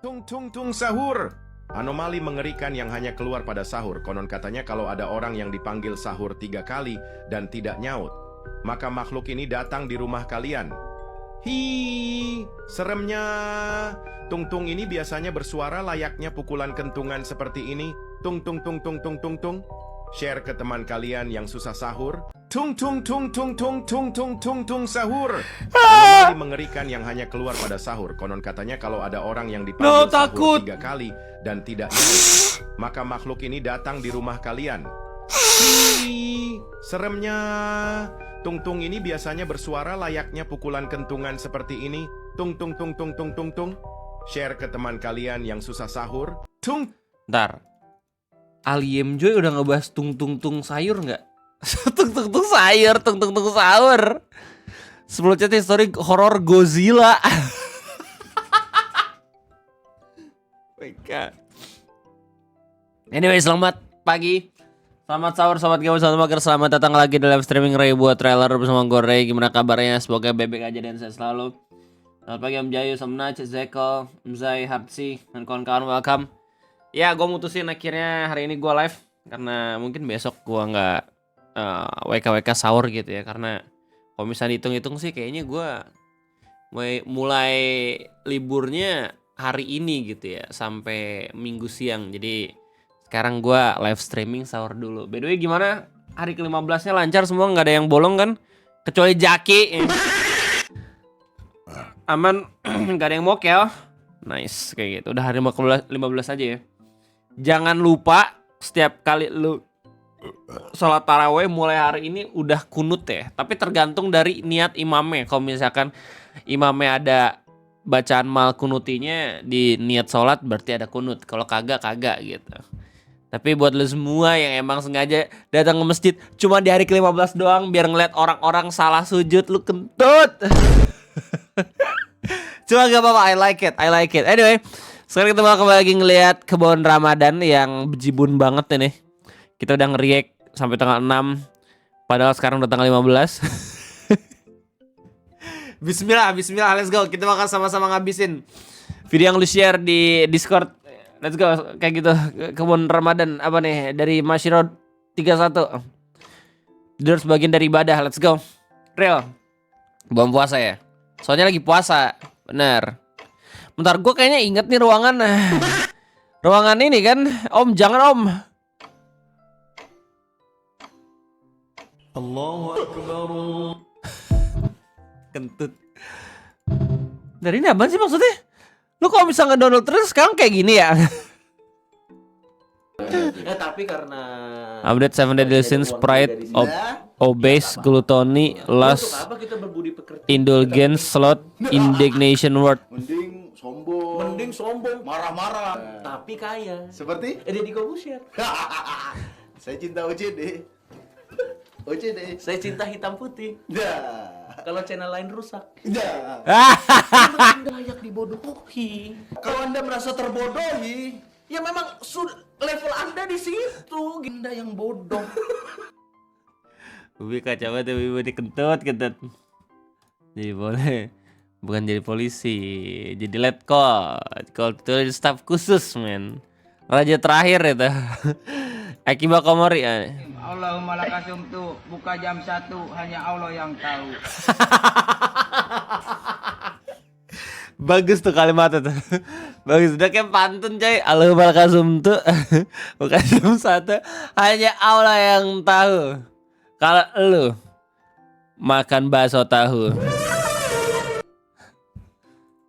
Tung tung tung sahur. Anomali mengerikan yang hanya keluar pada sahur. Konon katanya kalau ada orang yang dipanggil sahur 3 kali dan tidak nyaut, maka makhluk ini datang di rumah kalian. Hi, seremnya. Tung tung ini biasanya bersuara layaknya pukulan kentungan seperti ini. Tung tung tung tung tung tung tung. Share ke teman kalian yang susah sahur. Tung tung tung tung tung tung tung tung tung sahur. Anomali mengerikan yang hanya keluar pada sahur. Konon katanya kalau ada orang yang dipanggil sahur 3 kali dan tidak nyaut, maka makhluk ini datang di rumah kalian. Hi, seremnya. Tung tung ini biasanya bersuara layaknya pukulan kentungan seperti ini. Tung tung tung tung tung tung tung. Share ke teman kalian yang susah sahur. Tung. Ntar, Aliem Joy udah ngebahas tung tung tung sayur nggak? Tung tung tung sayur, tung tung tung sahur. Sebelum chat history horor Godzilla. Anyway, selamat pagi, selamat sahur, sobat gamers, selamat mager, selamat datang lagi di live streaming Ray buat trailer bersama gue Ray. Gimana kabarnya? Semoga bebek aja dan sehat selalu. Selamat pagi Om Jayu, Samnach, Zeko, Om Zai, Hapsi, dan kawan-kawan, welcome. Ya, gue mutusin akhirnya hari ini gue live karena mungkin besok gue nggak WKWK sahur gitu ya, karena kalau misalnya dihitung-hitung sih kayaknya gue mulai liburnya hari ini gitu ya sampai Minggu siang. Jadi sekarang gue live streaming sahur dulu. By the way, gimana hari ke-15-nya lancar semua, nggak ada yang bolong kan? Kecuali Jaki. Aman, nggak ada yang mokel. Nice, kayak gitu. Udah hari 15 aja ya. Jangan lupa setiap kali lu sholat taraweh mulai hari ini udah kunut ya. Tapi tergantung dari niat imamnya. Kalau misalkan imamnya ada bacaan mal kunutinya di niat sholat berarti ada kunut. Kalau kagak gitu. Tapi buat lu semua yang emang sengaja datang ke masjid cuma di hari ke-15 doang biar ngeliat orang-orang salah sujud, lu kentut. Cuma gak apa-apa, I like it. Anyway, sekarang kita mau kembali lagi ngeliat kebun Ramadan yang bejibun banget ini. Kita udah nge-react sampai tanggal 6. Padahal sekarang udah tanggal 15. Bismillah, let's go. Kita bakal sama-sama ngabisin video yang lu share di Discord. Let's go, kayak gitu. Kebun Ramadan apa nih? Dari Masyiro 31. Itu harus bagian dari ibadah, let's go. Real. Bulan puasa ya. Soalnya lagi puasa. Bener. Bentar, gue kayaknya inget nih ruangan. Ruangan ini kan. Om, jangan om. Allahu Akbar. Kentut. Dari ini apaan sih maksudnya? Lu kok bisa nge-download terus sekarang kayak gini ya? Ya tapi karena update 7 Deadly Sins, Pride, Obese, Gluttony, Lust, Indulgence, Sloth, Indignation Word. Mending sombong, marah-marah, tapi kaya. seperti Deddy Corbuzier. saya cinta OCD. OCD. Saya cinta hitam putih. Dah. Kalau channel lain rusak. Dah. Anda layak dibodohi. Kalau Anda merasa terbodohi, Ya memang level Anda di situ. Anda yang bodoh. Ubi kacamata Ubi dikentut. Jadi boleh bukan jadi polisi, jadi letkol. Kalau itu staf khusus men. Raja terakhir itu. Akiba Komori ya. Allahumma lakasum tuh buka jam 1 hanya Allah yang tahu. Bagus tuh kalimatnya tuh. Bagus, udah kayak pantun coy. Allahumma lakasum tuh buka jam 1 hanya Allah yang tahu. Kalau lu makan bakso tahu.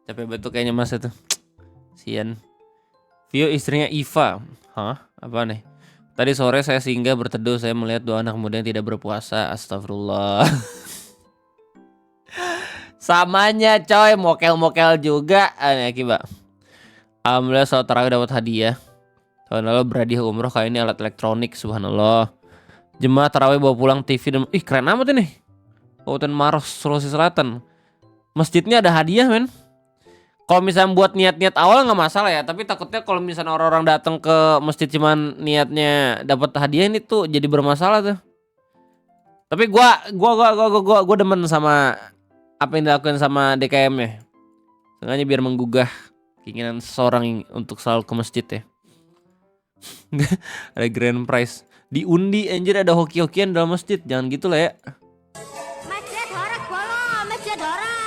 Capek betul kayaknya mas itu. Sian. Vio istrinya Iva. Hah? Apa nih? Tadi sore saya singgah berteduh, saya melihat dua anak muda yang tidak berpuasa. Astagfirullah. Samanya coy, mokel-mokel juga. Aneh Akiba. Alhamdulillah saat tarawih dapat hadiah. Tahun lalu berhadiah umroh, kali ini alat elektronik. Subhanallah. Jemaah tarawih bawa pulang TV dan keren amat ini. Kabupaten Maros, Sulawesi Selatan. Masjidnya ada hadiah men. Kalau misalnya buat niat-niat awal nggak masalah ya, tapi takutnya kalau misalnya orang-orang datang ke masjid cuman niatnya dapat hadiah ini tuh jadi bermasalah tuh. Tapi gua demen sama apa yang dilakukan sama DKM-nya. Sengaja biar menggugah keinginan seseorang untuk selalu ke masjid ya. Ada grand prize. Diundi anjir, ada hoki-hokian dalam masjid. Jangan gitu lah ya. Masjid horak bolong, masjid horak.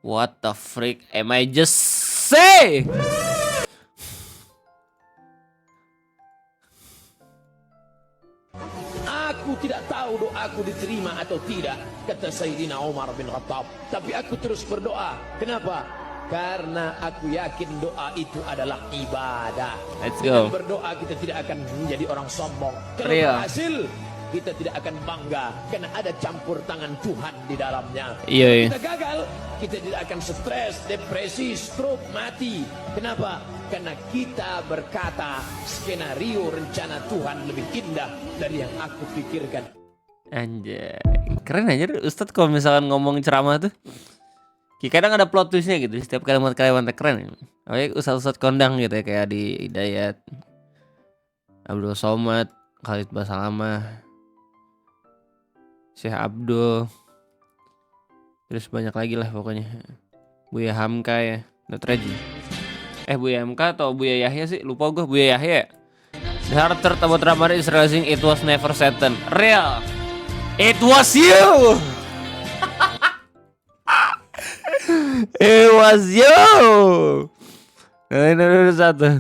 What the freak am I just say? Aku tidak tahu doaku diterima atau tidak, kata Sayyidina Umar bin Khattab. Tapi aku terus berdoa. Kenapa? Karena aku yakin doa itu adalah ibadah. Let's Dengan go. berdoa kita tidak akan menjadi orang sombong. Kalau Real. berhasil, kita tidak akan bangga karena ada campur tangan Tuhan di dalamnya. Iya, iya. Kita gagal, kita tidak akan stres, depresi, stroke, mati. Kenapa? Karena kita berkata skenario rencana Tuhan lebih indah dari yang aku pikirkan. Anjay, keren aja Ustadz kalau misalkan ngomong ceramah tuh. Kadang ada plot twistnya gitu. Setiap kalimat-kalimatnya keren. Apalagi Ustadz kondang gitu ya, kayak di Hidayat, Abdul Somad, Khalid Basalamah, Syekh Abdul, terus banyak lagi lah pokoknya. Buya Hamka ya, Nutreji. Buya Hamka atau Buya Yahya sih, lupa gue. Buya Yahya. The Heart About Ramadan is realizing it was never Satan. Real. It was you. It was you. Ini satu.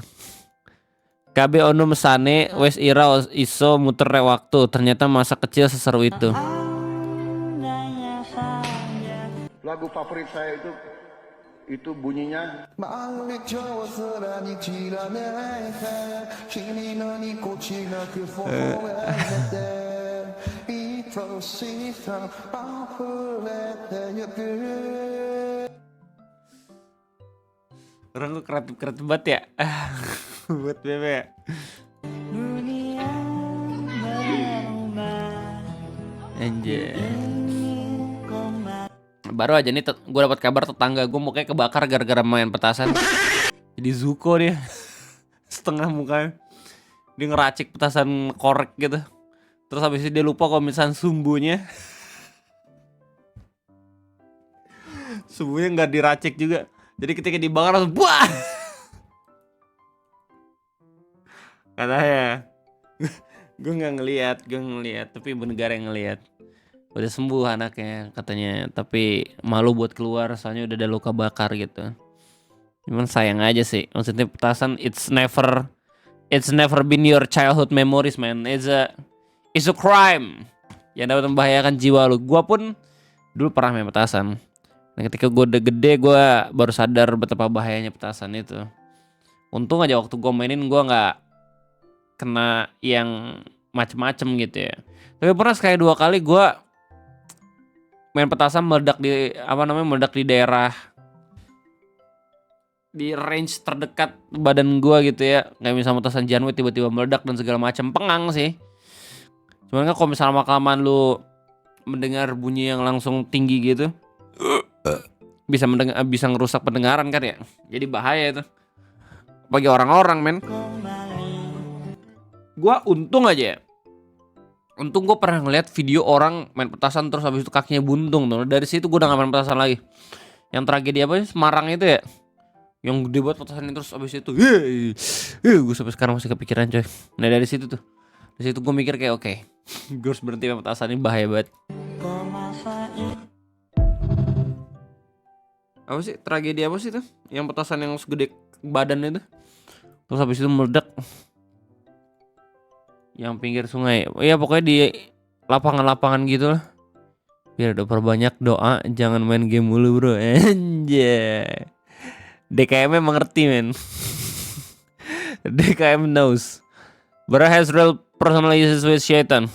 KB onum sane wes ira iso muter waktu. Ternyata masa kecil seseru itu. Lagu favorit saya itu bunyinya Orang gue kreatif banget ya. Buat bebek. Anjay. Baru aja nih gue dapat kabar tetangga gue mukanya kebakar gara-gara main petasan. Jadi Zuko dia. Setengah mukanya. Dia ngeracik petasan korek gitu. Terus habis itu dia lupa kalau misalnya sumbunya nggak diracik juga. Jadi ketika dibakar langsung buah. Katanya gue nggak ngelihat tapi ibu negara yang ngelihat. Udah sembuh anaknya katanya, tapi malu buat keluar soalnya udah ada luka bakar gitu. Cuman sayang aja sih, maksudnya petasan it's never been your childhood memories man. It's a crime yang dapat membahayakan jiwa lu. Gua pun dulu pernah main petasan. Dan ketika gue udah gede gue baru sadar betapa bahayanya petasan itu. Untung aja waktu gue mainin gue nggak kena yang macem-macem gitu ya. Tapi pernah sekali 2 kali gue main petasan meledak di daerah di range terdekat badan gua gitu ya. Kayak misalnya petasan Janwe tiba-tiba meledak dan segala macam, pengang sih. Cuman kan kalau misalnya lama-kelamaan lu mendengar bunyi yang langsung tinggi gitu bisa ngerusak pendengaran kan ya. Jadi bahaya itu bagi orang-orang men. Gua untung gue pernah ngeliat video orang main petasan terus habis itu kakinya buntung tuh. Dari situ gue udah gak main petasan lagi. Yang tragedi apa sih Semarang itu ya, yang gede banget petasan terus habis itu gue sampai sekarang masih kepikiran coy. Nah dari situ gue mikir kayak oke, gue harus berhenti main petasan, ini bahaya banget. Apa sih tragedi apa sih tuh yang petasan yang segede badan itu terus habis itu meledak yang pinggir sungai. Ya pokoknya di lapangan-lapangan gitu lah. Biar udah perbanyak doa, jangan main game mulu bro. Anjay. DKM emang ngerti men. DKM knows. Bro has real personal issues with Shaitan.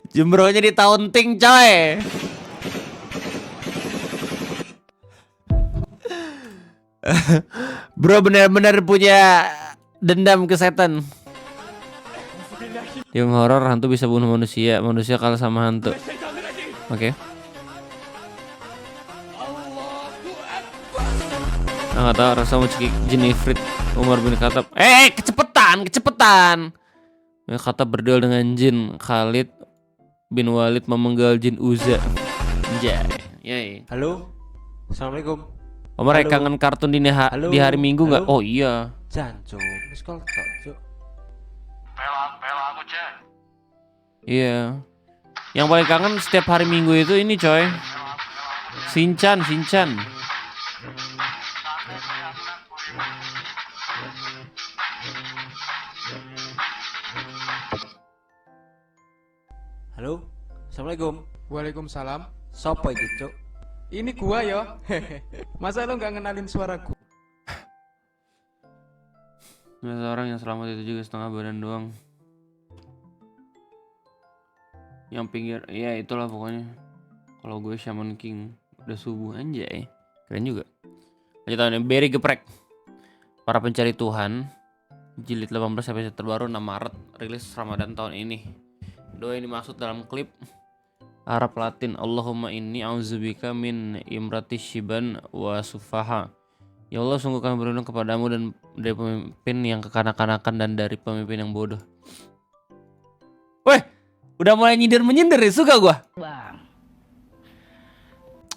Jembronya ditaunting coy. Bro benar-benar punya dendam ke setan. Yang horor hantu bisa bunuh manusia, manusia kalah sama hantu. Oke. Nggak tahu rasa mau cekik Jenifrit Umar bin Khattab. Kecepetan. Kata berduel dengan jin. Khalid bin Walid memenggal jin Uza. Anjay. Halo. Assalamualaikum. Omar kangen kartun di hari Minggu nggak? Oh iya. Jancu. Wis kok cok. Pela aku cek. Iya. Yang paling kangen setiap hari Minggu itu ini coy. Shinchan. Halo. Assalamualaikum. Waalaikumsalam. Sopo iki, Cuk? Ini gua yo. Masa lo nggak ngenalin suaraku? Ada orang yang selamat itu juga setengah badan doang. Yang pinggir, ya itulah pokoknya. Kalau gue Shaman King udah subuh anjay. Keren juga. Lanjut nih, Berry Geprek. Para Pencari Tuhan. Jilid 18 episode terbaru 6 Maret, rilis Ramadan tahun ini. Doa yang dimaksud dalam klip Arab Latin, Allahumma inni a'udzubika min imrati syiban wa sufaha. Ya Allah, sungguh kami berlindung kepadamu dan dari pemimpin yang kekanak-kanakan dan dari pemimpin yang bodoh. Weh, Udah mulai nyindir-menyindir ya, suka gua. Bang,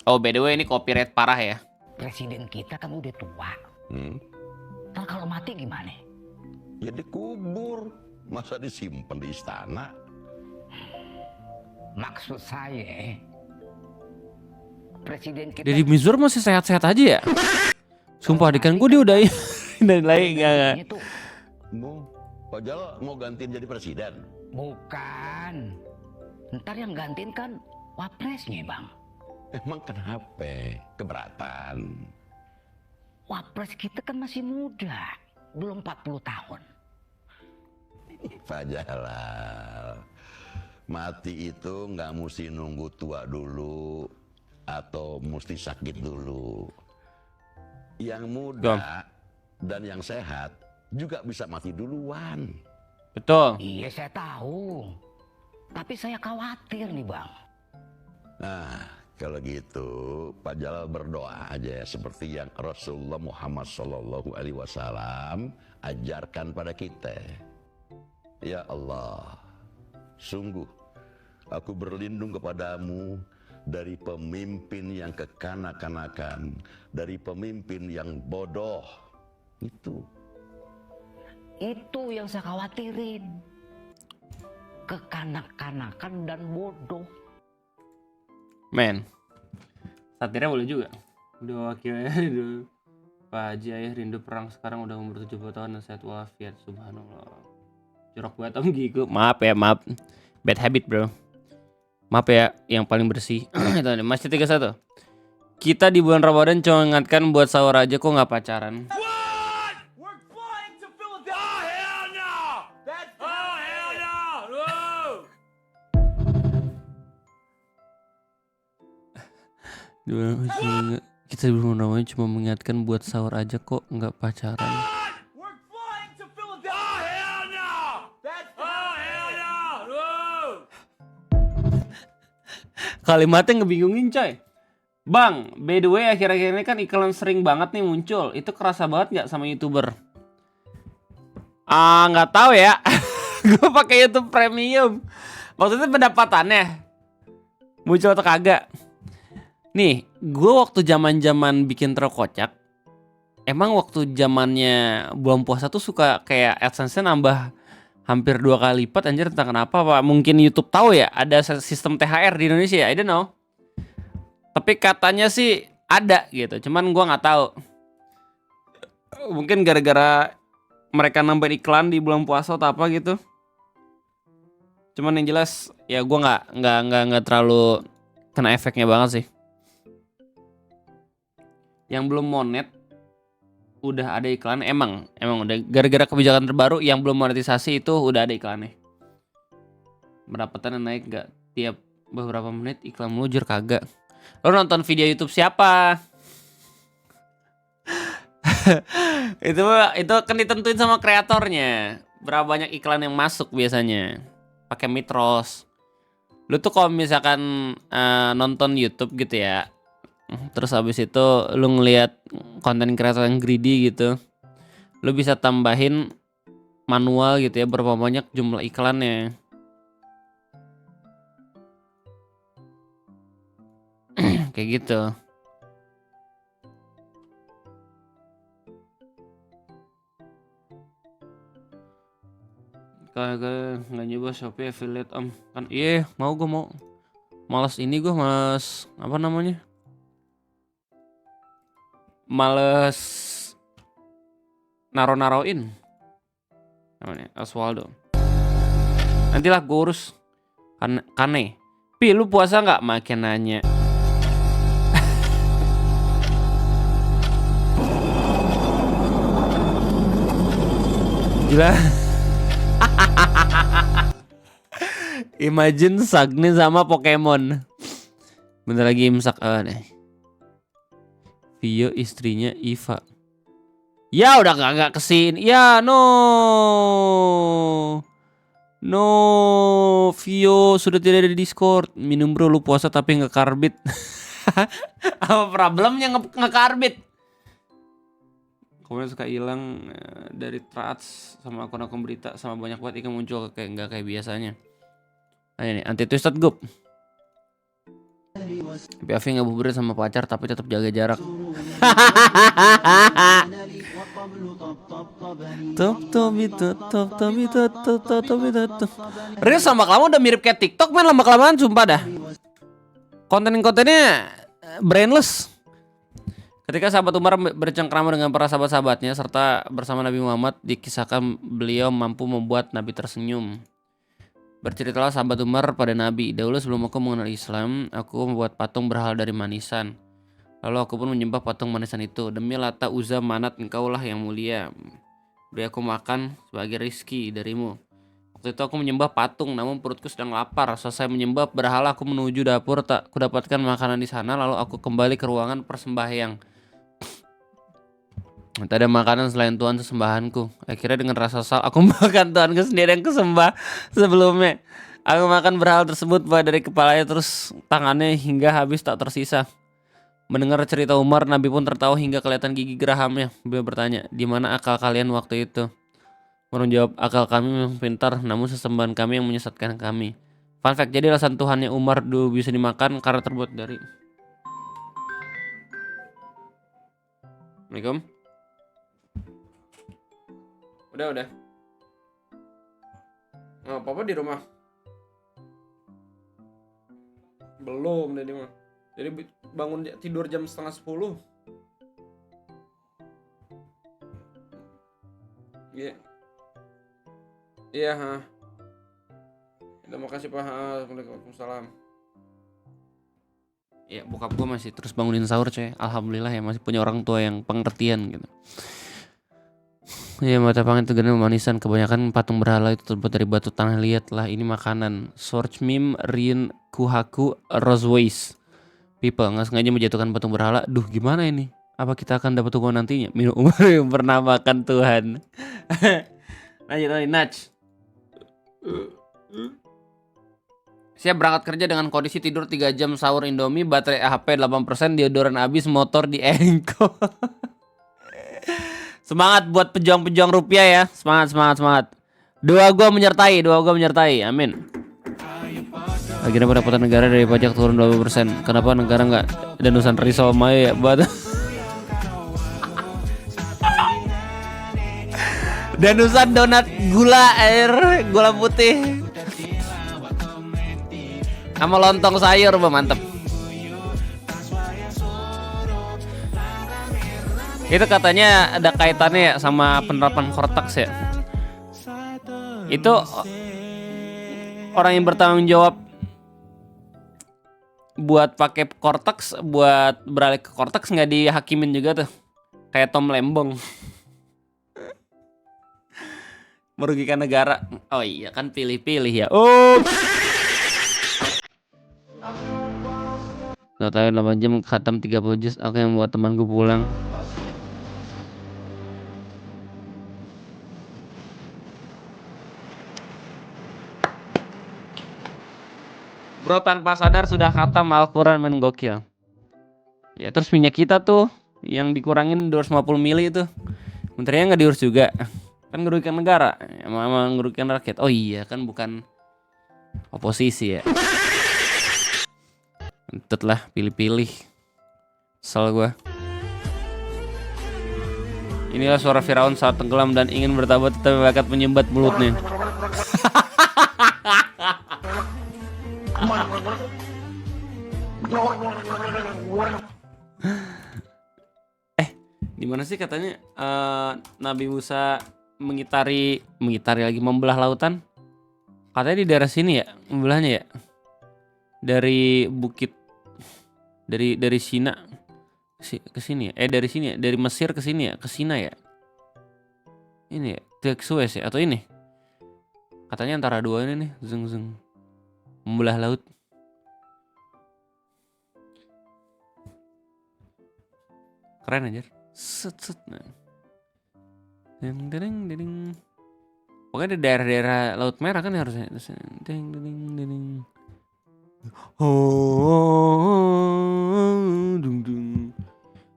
Oh, by the way ini copyright parah ya. presiden kita kan udah tua. Ntar kalau mati gimana? Ya dikubur, masa disimpan di istana? Maksud saya, presiden kita Deddy Mizwar masih sehat-sehat aja ya. Sumpah adegan gue dia udah dan lain enggak. itu Pak Jal mau gantiin jadi presiden? bukan. Ntar yang gantiin kan wapresnya, Bang. Emang kenapa? Keberatan? Wapres kita kan masih muda, belum 40 tahun. Pak Jalal, mati itu nggak mesti nunggu tua dulu atau mesti sakit dulu. Yang muda dan yang sehat juga bisa mati duluan. Betul. Iya, saya tahu. Tapi saya khawatir nih, Bang. Nah, kalau gitu Pak Jalal berdoa aja seperti yang Rasulullah Muhammad SAW ajarkan pada kita. Ya Allah, sungguh aku berlindung kepadamu dari pemimpin yang kekanak-kanakan, dari pemimpin yang bodoh. Itu yang saya khawatirin. Kekanak-kanakan dan bodoh. Men. Satirnya boleh juga. Doa wakilnya Pak Haji Ayah rindu perang sekarang udah umur 70 tahun dan sehat walafiat. Subhanallah. Jorok banget Om Gigo. Maaf ya, maaf. Bad habit, bro. Maaf ya, yang paling bersih. Masih 31. Kita di bulan Ramadan cuma ingatkan buat sahur aja kok nggak pacaran. Kita di bulan Ramadan cuma mengingatkan buat sahur aja kok nggak pacaran. Kalimatnya ngebingungin coy. Bang, by the way akhir-akhir ini kan iklan sering banget nih muncul. Itu kerasa banget nggak sama YouTuber? Nggak tahu ya. Gue pakai YouTube Premium. Maksudnya pendapatannya muncul atau kagak? Nih, gue waktu zaman bikin terkocak, emang waktu zamannya bulan puasa tuh suka kayak AdSense-nya nambah hampir 2 kali lipat, anjir entah kenapa Pak. Mungkin YouTube tahu ya ada sistem THR di Indonesia, I don't know. Tapi katanya sih ada gitu, cuman gua nggak tahu. Mungkin gara-gara mereka nambahin iklan di bulan puasa atau apa gitu. Cuman yang jelas ya gua nggak terlalu kena efeknya banget sih. Yang belum monet udah ada iklan, emang udah gara-gara kebijakan terbaru yang belum monetisasi itu udah ada iklannya. Pendapatannya naik nggak tiap beberapa menit iklan melujur kagak. Lo nonton video YouTube siapa? itu kan ditentuin sama kreatornya. Berapa banyak iklan yang masuk biasanya. Pakai Mitros. Lu tuh kalau misalkan nonton YouTube gitu ya, terus habis itu lu ngelihat konten kreator yang greedy gitu, lu bisa tambahin manual gitu ya berapa banyak jumlah iklannya. Kayak gitu. Kagak nggak nyoba Shopee affiliate om kan? Iya mau, gue mau. Malas ini gue, malas apa namanya? Males naroin namanya Oswaldo. Nantilah gue urus. Kane. Pi lu puasa nggak? Makin nanya. Gila. Imagine Sagni sama Pokemon. Bentar lagi imsak nih. Vio istrinya Iva. Ya udah nggak kesini. Ya no, Vio sudah tidak ada di Discord. Minum bro, lu puasa tapi nggak karbit. Apa problemnya nge-karbit? Komen suka hilang dari Trats sama akun-akun berita sama banyak banget ikan muncul kayak nggak kayak biasanya. Nah, ini anti twisted group. Happy ngabuburit sama pacar tapi tetap jaga jarak. Reels lama-lama udah mirip kayak TikTok men, lama-kelamaan sumpah dah. Kontennya brainless. Ketika sahabat Umar bercengkrama dengan para sahabat-sahabatnya serta bersama Nabi Muhammad, dikisahkan beliau mampu membuat Nabi tersenyum. Berceritalah sahabat Umar pada Nabi, dahulu sebelum aku mengenal Islam, aku membuat patung berhala dari manisan. Lalu aku pun menyembah patung manisan itu. Demi Lata, Uzza, Manat, engkaulah yang mulia. Beri aku makan sebagai rizki darimu. Waktu itu aku menyembah patung, namun perutku sedang lapar. Selesai menyembah berhala, aku menuju dapur, tak kudapatkan makanan di sana. Lalu aku kembali ke ruangan persembahyang. Tak ada makanan selain Tuhan sesembahanku. Akhirnya dengan rasa sal aku makan Tuhanku sendiri yang kusembah sebelumnya. Aku makan berhala tersebut mulai dari kepalanya terus tangannya hingga habis tak tersisa. Mendengar cerita Umar, Nabi pun tertawa hingga kelihatan gigi gerahamnya. Beliau bertanya, di mana akal kalian waktu itu? Umar menjawab, akal kami memang pintar, namun sesembahan kami yang menyesatkan kami. Fun fact, jadi alasan Tuhannya Umar dulu bisa dimakan karena terbuat dari... Assalamualaikum. Udah. Oh, papa di rumah? Belum tadi mah. Jadi bangun tidur jam 9:30. Iya. Iya, ha. Terima kasih Pak. Waalaikumsalam. Ya, bokap gue masih terus bangunin sahur coy. Alhamdulillah ya, masih punya orang tua yang pengertian gitu. Ya, mata pangan itu gana manisan. Kebanyakan patung berhala itu terbuat dari batu tanah liat lah. Ini makanan. Search meme Rin Kuhaku Roseways. People nggak sengaja menjatuhkan patung berhala. Duh, gimana ini? Apa kita akan dapat hukuman nantinya? Minum Umar yang pernah makan Tuhan. Lanjut, Nach. Siap berangkat kerja dengan kondisi tidur 3 jam, sahur Indomie, baterai HP 8%, deodoran habis, motor di engko. Semangat buat pejuang-pejuang rupiah ya. Semangat. Doa gue menyertai. Amin. Akhirnya pendapatan negara dari pajak turun 20%. Kenapa negara nggak danusan risau Maya ya? Danusan donat gula air, gula putih. Sama lontong sayur, mantep. Itu katanya ada kaitannya ya sama penerapan Cortex ya. Itu orang yang bertanggung jawab buat pakai Cortex, buat beralih ke Cortex nggak dihakimin juga tuh, kayak Tom Lembong. Merugikan negara. Oh iya kan pilih-pilih ya. Oh. Gak tahu 8 jam khatam 30 juz. Aku yang buat temanku pulang. Bro, tanpa sadar sudah khatam Al-Quran, men, gokil. Ya terus minyak kita tuh yang dikurangin 250 mili itu, menterinya nggak diurus juga. Kan ngerugikan negara, emang ngerugikan rakyat. Oh iya kan bukan oposisi ya. Entut lah, pilih-pilih. Kesel gue. Inilah suara Firaun saat tenggelam dan ingin bertobat tetapi bakat menyumbat mulutnya. Di mana sih katanya Nabi Musa mengitari lagi, membelah lautan? Katanya di daerah sini ya, membelahnya ya. Dari bukit, dari Sina ke sini ya. Dari sini ya, dari Mesir ke sini ya, ke Sina ya. Ini ya, ke Suez ya, atau ini? Katanya antara dua ini nih, zeng membelah laut. Keren aja. Set. Nah. Ding. Pokoknya di daerah-daerah Laut Merah kan harusnya. Ding. Dung.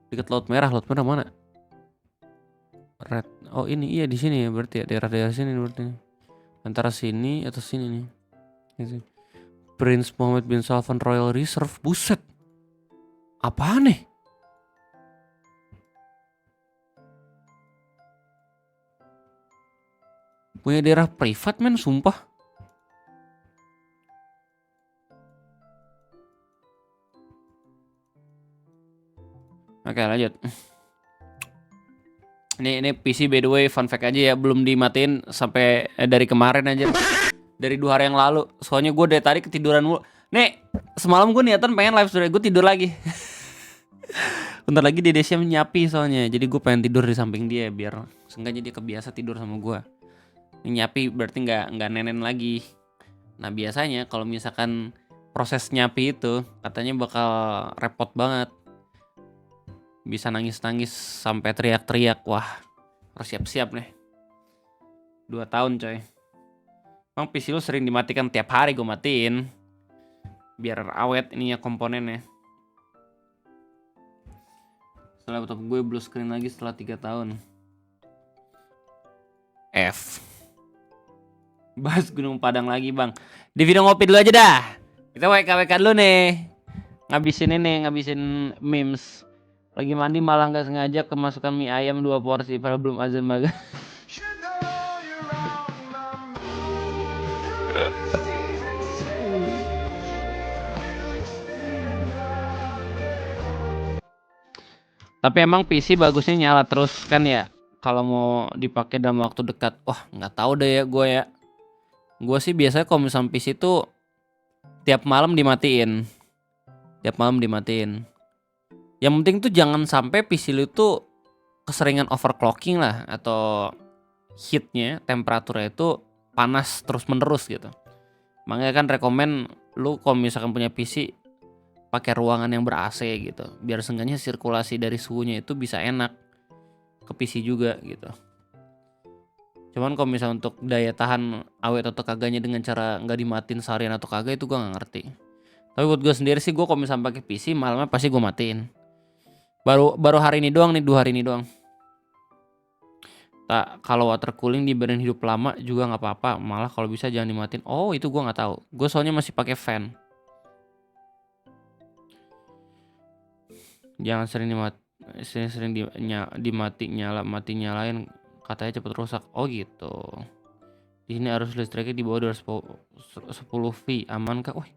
Dekat Laut Merah mana? Red. Oh ini iya di sini ya berarti ya, daerah-daerah sini berarti. Antara sini atau sini nih. Gitu. Prince Mohammed bin Salman Royal Reserve. Buset. Apaan nih? Punya daerah privat men, sumpah. Oke lanjut. Ini PC by the way, fun fact aja ya, belum dimatiin sampai dari kemarin aja. Dari 2 hari yang lalu. Soalnya gue dari tadi ketiduran mulu. Nih, semalam gue niatan pengen live story, gue tidur lagi. Bentar lagi Dedesya nyapi soalnya. Jadi gue pengen tidur di samping dia biar seenggaknya dia kebiasa tidur sama gue. Nyapi berarti nggak nenen lagi. Nah biasanya kalau misalkan proses nyapi itu katanya bakal repot banget. Bisa nangis-nangis sampai teriak-teriak. Wah, harus siap-siap nih. 2 tahun coy. Emang PC lu sering dimatikan tiap hari, gue matiin. Biar awet ininya komponennya. Setelah laptop gue blue screen lagi setelah 3 tahun. F. Bahas Gunung Padang lagi bang. Di video ngopi dulu aja dah. Kita WK dulu nih. Ngabisin memes. Lagi mandi malah gak sengaja kemasukan mie ayam 2 porsi. Padahal belum azan maghrib. Tapi emang PC bagusnya nyala terus kan ya. Kalau mau dipakai dalam waktu dekat. Wah gak tahu deh ya gue ya. Gue sih biasanya kalau misalnya PC itu tiap malam dimatiin. Yang penting tuh jangan sampai PC lu tuh keseringan overclocking lah. Atau heatnya, temperaturnya itu panas terus menerus gitu. Makanya kan rekomen lu kalau misalkan punya PC pakai ruangan yang ber-AC gitu. Biar seenggaknya sirkulasi dari suhunya itu bisa enak ke PC juga gitu. Cuman kalau misalnya untuk daya tahan awet atau kagaknya dengan cara nggak dimatiin seharian atau kagak itu gue nggak ngerti. Tapi buat gue sendiri sih gue kalau misalnya pakai PC malamnya pasti gue matiin. Baru hari ini doang nih, 2 hari ini doang. Tak kalau water cooling dibiarin hidup lama juga nggak apa-apa. Malah kalau bisa jangan dimatiin. Oh itu gue nggak tahu. Gue soalnya masih pakai fan. Jangan sering mati nyalain. Katanya cepet rusak. Oh gitu. Di sini arus listriknya di bawah 210 V. Aman kah? Wih.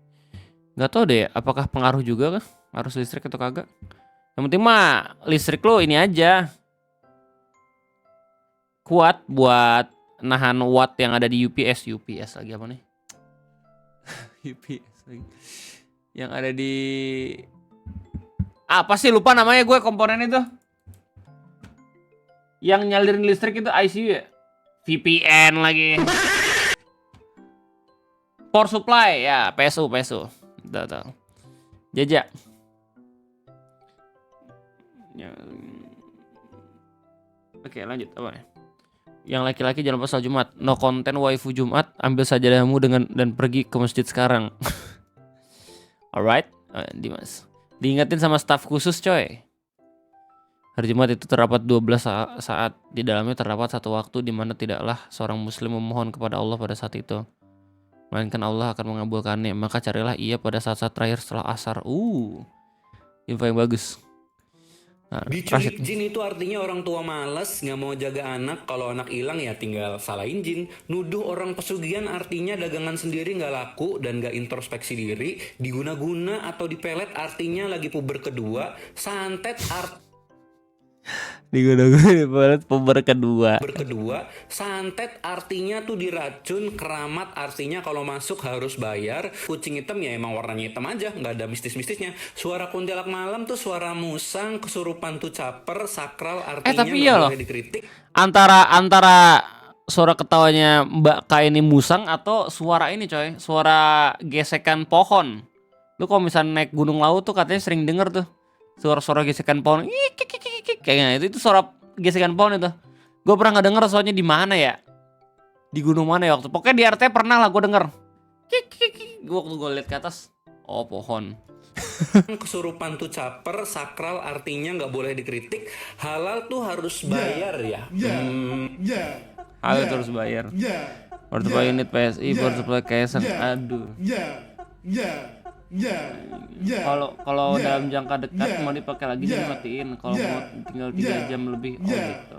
Gak tau deh apakah pengaruh juga kah arus listrik atau kagak. Yang penting mah listrik lo ini aja. Kuat buat nahan watt yang ada di UPS. UPS lagi apa nih? UPS lagi. Yang ada di... Apa sih lupa namanya gue komponen itu. Yang nyalirin listrik itu ICU ya? VPN lagi. Power supply ya, PSU. Tahu. Jajak. Oke, lanjut apa nih? Yang laki-laki jangan lupa salat Jumat. No konten waifu Jumat, ambil sajadahmu dan pergi ke masjid sekarang. Alright, Dimas. Diingetin sama staf khusus coy. Hari Jumat itu terdapat 12 saat. Di dalamnya terdapat satu waktu di mana tidaklah seorang muslim memohon kepada Allah pada saat itu, melainkan Allah akan mengabulkannya. Maka carilah ia pada saat-saat terakhir setelah asar. Info yang bagus. Nah, diculik jin itu artinya orang tua malas nggak mau jaga anak. Kalau anak hilang ya tinggal salahin jin. Nuduh orang pesugihan artinya dagangan sendiri nggak laku dan nggak introspeksi diri. Diguna-guna atau dipelet artinya lagi puber kedua. Santet puber kedua. Santet artinya tuh diracun. Keramat artinya kalau masuk harus bayar. Kucing hitam ya emang warnanya hitam aja, nggak ada mistis-mistisnya. Suara kuntilanak malam tuh suara musang. Kesurupan tuh caper. Sakral artinya tapi iya loh, boleh dikritik. Antara suara ketawanya Mbak K ini musang atau suara ini coy, suara gesekan pohon. Lu kalau misalnya naik Gunung Lawu tuh katanya sering denger tuh suara-suara gesekan pohon. Kayaknya itu suara gesekan pohon itu. Gue pernah nggak denger soalnya di mana ya? Di gunung mana ya waktu? Pokoknya di RT pernah lah gue denger. Waktu gue lihat ke atas, oh pohon. Kesurupan tuh caper. Sakral artinya nggak boleh dikritik. Halal tuh harus bayar ya. Halal tuh harus bayar. Power supply unit PSI, power supply KSN. Aduh. Kalau dalam jangka dekat mau dipakai lagi jadi matiin. Kalau mau tinggal 3 jam lebih gitu.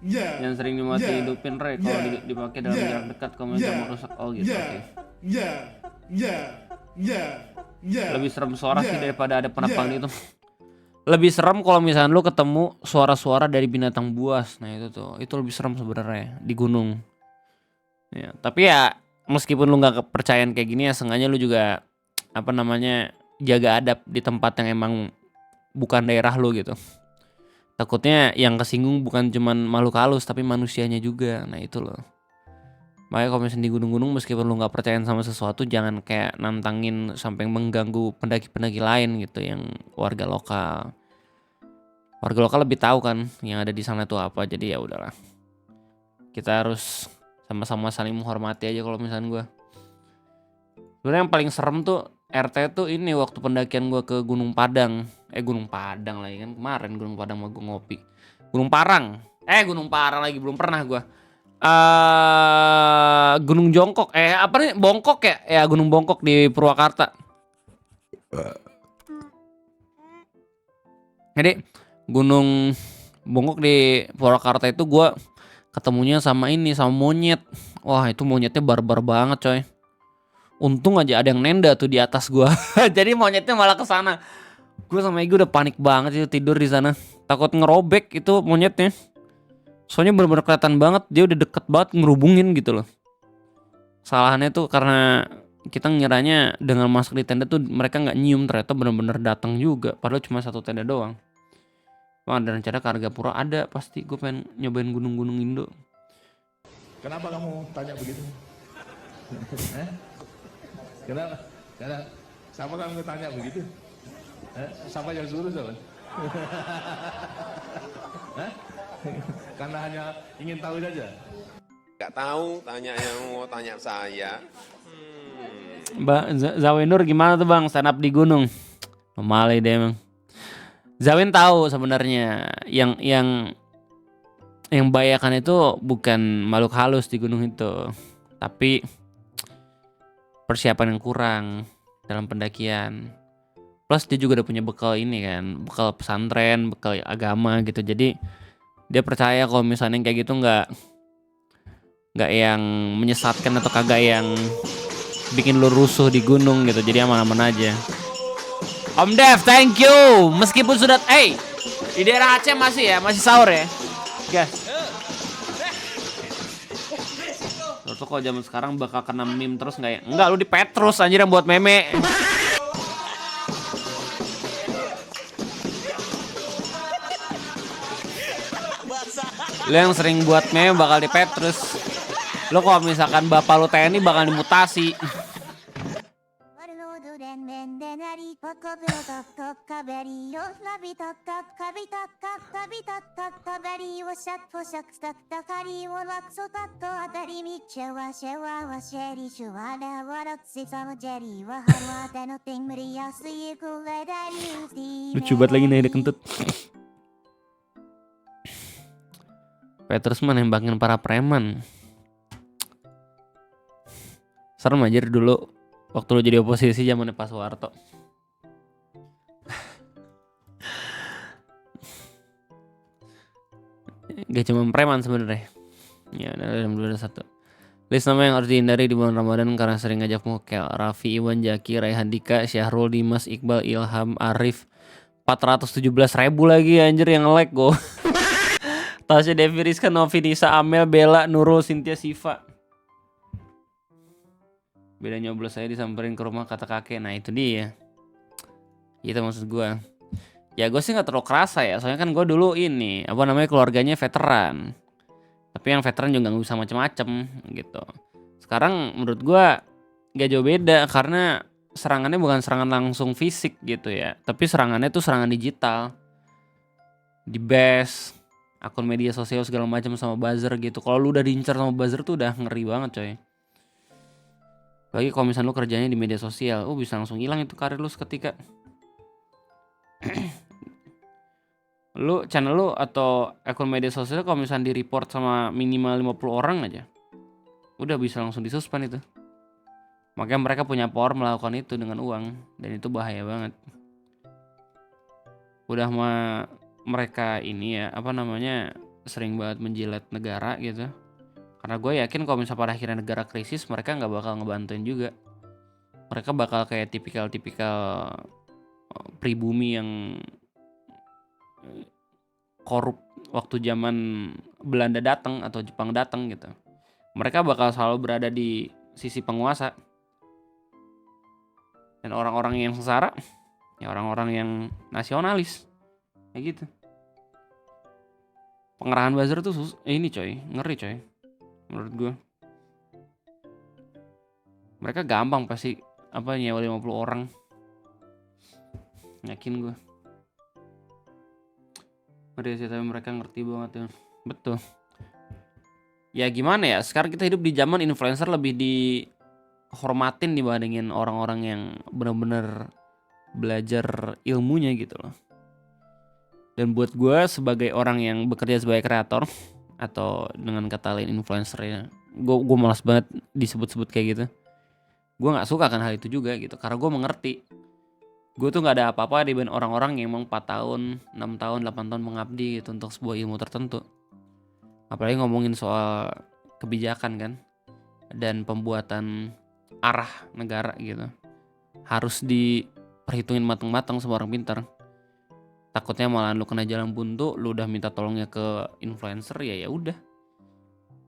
Yang sering dimati hidupin Re kalau dipakai dalam jarak dekat kalau misalnya merusak gitu. Lebih serem suara sih daripada ada penapang itu. Lebih serem kalau misalnya lu ketemu suara-suara dari binatang buas. Nah itu lebih serem sebenarnya di gunung. Ya, tapi ya meskipun lu nggak kepercayaan kayak gini ya seenggaknya lu juga jaga adab di tempat yang emang bukan daerah lu gitu. Takutnya yang kesinggung bukan cuman makhluk halus tapi manusianya juga. Nah itu loh. Makanya kalau misalnya di gunung-gunung meskipun lu nggak percayaan sama sesuatu jangan kayak nantangin sampai mengganggu pendaki-pendaki lain gitu yang warga lokal. Warga lokal lebih tahu kan yang ada di sana itu apa. Jadi ya udahlah. Kita harus sama-sama saling menghormati aja kalau misalnya gue. Sebenarnya yang paling serem tuh RT tuh ini waktu pendakian gue ke Gunung Padang. Gunung Padang lagi kan kemarin Gunung Padang mau gue ngopi. Gunung Parang. Gunung Parang lagi belum pernah gue. Gunung Jongkok apa nih Bongkok ya Gunung Bongkok di Purwakarta. Jadi Gunung Bongkok di Purwakarta itu gue ketemunya sama monyet. Wah itu monyetnya barbar banget coy. Untung aja ada yang nenda tuh di atas gue. Jadi monyetnya malah ke sana. Gue sama Egi udah panik banget itu tidur di sana. Takut ngerobek itu monyetnya. Soalnya bener-bener kelihatan banget dia udah deket banget ngerubungin gitu loh. Salahannya tuh karena kita ngiranya dengan masuk di tenda tuh mereka nggak nyium, ternyata bener-bener datang juga. Padahal cuma 1 tenda doang. Wah ada rencana ke Argapura ada pasti gue pengen nyobain gunung-gunung Indo. Kenapa kamu tanya begitu? Kenapa? Siapa kamu tanya begitu? Siapa yang suruh siapa? Karena hanya ingin tahu saja. Gak tahu, mau tanya saya. Mbak Zawinur gimana tuh bang stand up di gunung? Pemali deh emang. Zawin tahu sebenarnya yang bahayakan itu bukan makhluk halus di gunung itu, tapi persiapan yang kurang dalam pendakian. Plus dia juga udah punya bekal ini kan, bekal pesantren, bekal agama gitu. Jadi dia percaya kalau misalnya kayak gitu nggak yang menyesatkan atau kagak yang bikin lu rusuh di gunung gitu. Jadi aman-aman aja. Om Dev, thank you. Meskipun sudah, di daerah Aceh masih sahur ya, guys. Lu tuh kalau zaman sekarang bakal kena meme terus nggak ya? Enggak, lu di Petrus anjir yang buat meme. Lu yang sering buat meme bakal di Petrus. Lu kalau misalkan bapak lu TNI bakal dimutasi. Lucu banget lagi nih ada kentut. Petrus mah nembakin para preman. Serem aja dulu waktu lu jadi oposisi zamannya Pak Soeharto. Gak cuma preman sebenarnya. Ya, dalam 21. List nama yang harus dihindari di bulan Ramadan karena sering ngajak mokel. Raffi, Iwan, Jaki, Raihan Dika, Syahrul, Dimas, Iqbal, Ilham, Arif. 417.000 lagi anjir yang like go. Tasya, Devi, Rizka, Novi, Nisa, Amel, Bella, Nurul, Cynthia, Siva. Beda nyoblos saya disamperin ke rumah kata kakek. Nah itu dia. Itu maksud gue. Ya gue sih gak terlalu kerasa ya. Soalnya kan gue dulu ini keluarganya veteran. Tapi yang veteran juga gak bisa macem-macem gitu. Sekarang menurut gue gak jauh beda. Karena serangannya bukan serangan langsung fisik gitu ya. Tapi serangannya tuh serangan digital. Di base, akun media sosial segala macam sama buzzer gitu. Kalau lu udah diincar sama buzzer tuh udah ngeri banget coy. Lagi kalau misalnya lu kerjanya di media sosial, bisa langsung hilang itu karir lu seketika. Lu channel lu atau akun media sosial kalau misalnya di report sama minimal 50 orang aja, udah bisa langsung disuspend itu. Makanya mereka punya power melakukan itu dengan uang, dan itu bahaya banget. Udah mereka ini ya, apa namanya, sering banget menjilat negara gitu. Karena gue yakin kalau misalnya pada akhirnya negara krisis, mereka nggak bakal ngebantuin juga. Mereka bakal kayak tipikal pribumi yang korup waktu zaman Belanda datang atau Jepang datang gitu. Mereka bakal selalu berada di sisi penguasa. Dan orang-orang yang sengsara, ya orang-orang yang nasionalis. Kayak gitu. Pengerahan buzzer tuh ini coy, ngeri coy. Menurut gue. Mereka gampang pasti nyewa 50 orang. Yakin gue. Ngeri sih, tapi mereka ngerti banget ya. Betul. Ya gimana ya, sekarang kita hidup di zaman influencer lebih dihormatin dibandingin orang-orang yang benar-benar belajar ilmunya gitu loh. Dan buat gue sebagai orang yang bekerja sebagai kreator, atau dengan kata lain influencer ya, gue malas banget disebut-sebut kayak gitu. Gue nggak suka kan hal itu juga gitu, karena gue mengerti gue tuh nggak ada apa-apa dibanding orang-orang yang emang 4 tahun, 6 tahun, 8 tahun mengabdi gitu untuk sebuah ilmu tertentu. Apalagi ngomongin soal kebijakan kan, dan pembuatan arah negara gitu, harus diperhitungin matang-matang sama orang pintar. Takutnya malah lu kena jalan buntu, lu udah minta tolongnya ke influencer, ya udah.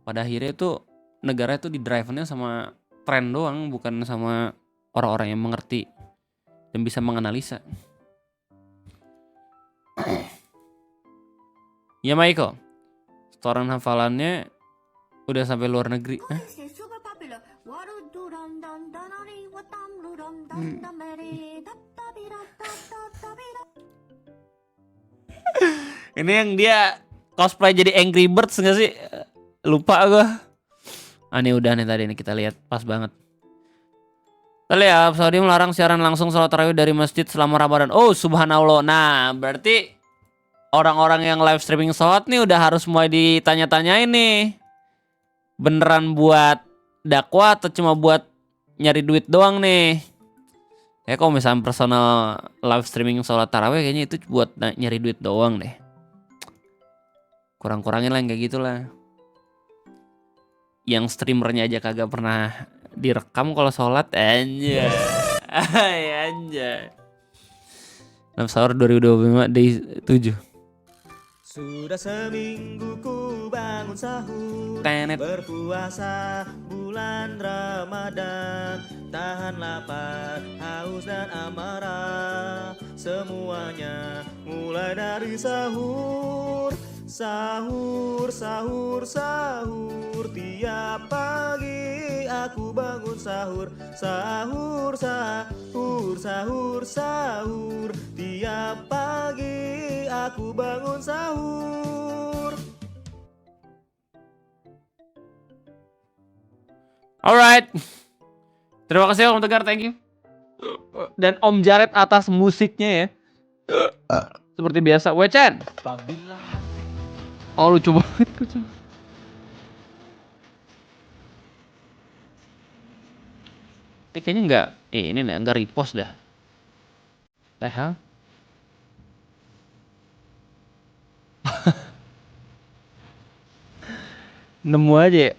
Pada akhirnya itu negara itu di-drive-nya sama tren doang, bukan sama orang-orang yang mengerti dan bisa menganalisa. Ya Michael, setoran hafalannya udah sampai luar negeri. Ini yang dia cosplay jadi Angry Birds gak sih? Lupa gue. Ini udah nih tadi nih kita lihat, pas banget. Kita lihat Saudi melarang siaran langsung sholat tarawih dari masjid selama Ramadan. Oh subhanallah. Nah berarti orang-orang yang live streaming sholat nih udah harus mulai ditanya-tanyain nih, beneran buat dakwah atau cuma buat nyari duit doang nih. Ya kalau misalnya personal live streaming sholat tarawih kayaknya itu buat nyari duit doang deh. Kurang-kurangin lah yang kayak gitulah. Yang streamernya aja kagak pernah direkam kalau sholat, anjay. Anjay. 6 sahur 2025 day 7. Sudah seminggu ku bangun sahur, Tenet. berpuasa bulan Ramadan, tahan lapar, haus dan amarah, semuanya mulai dari sahur. Sahur, sahur, sahur, tiap pagi aku bangun sahur. Sahur, sahur, sahur, sahur, tiap pagi aku bangun sahur. Alright. Terima kasih Om Tegar, thank you. Dan Om Jared atas musiknya ya. Seperti biasa, Wechen. Oh lucu banget kucing. Ini kayaknya nggak repost dah. The hell? Nemu aja ya.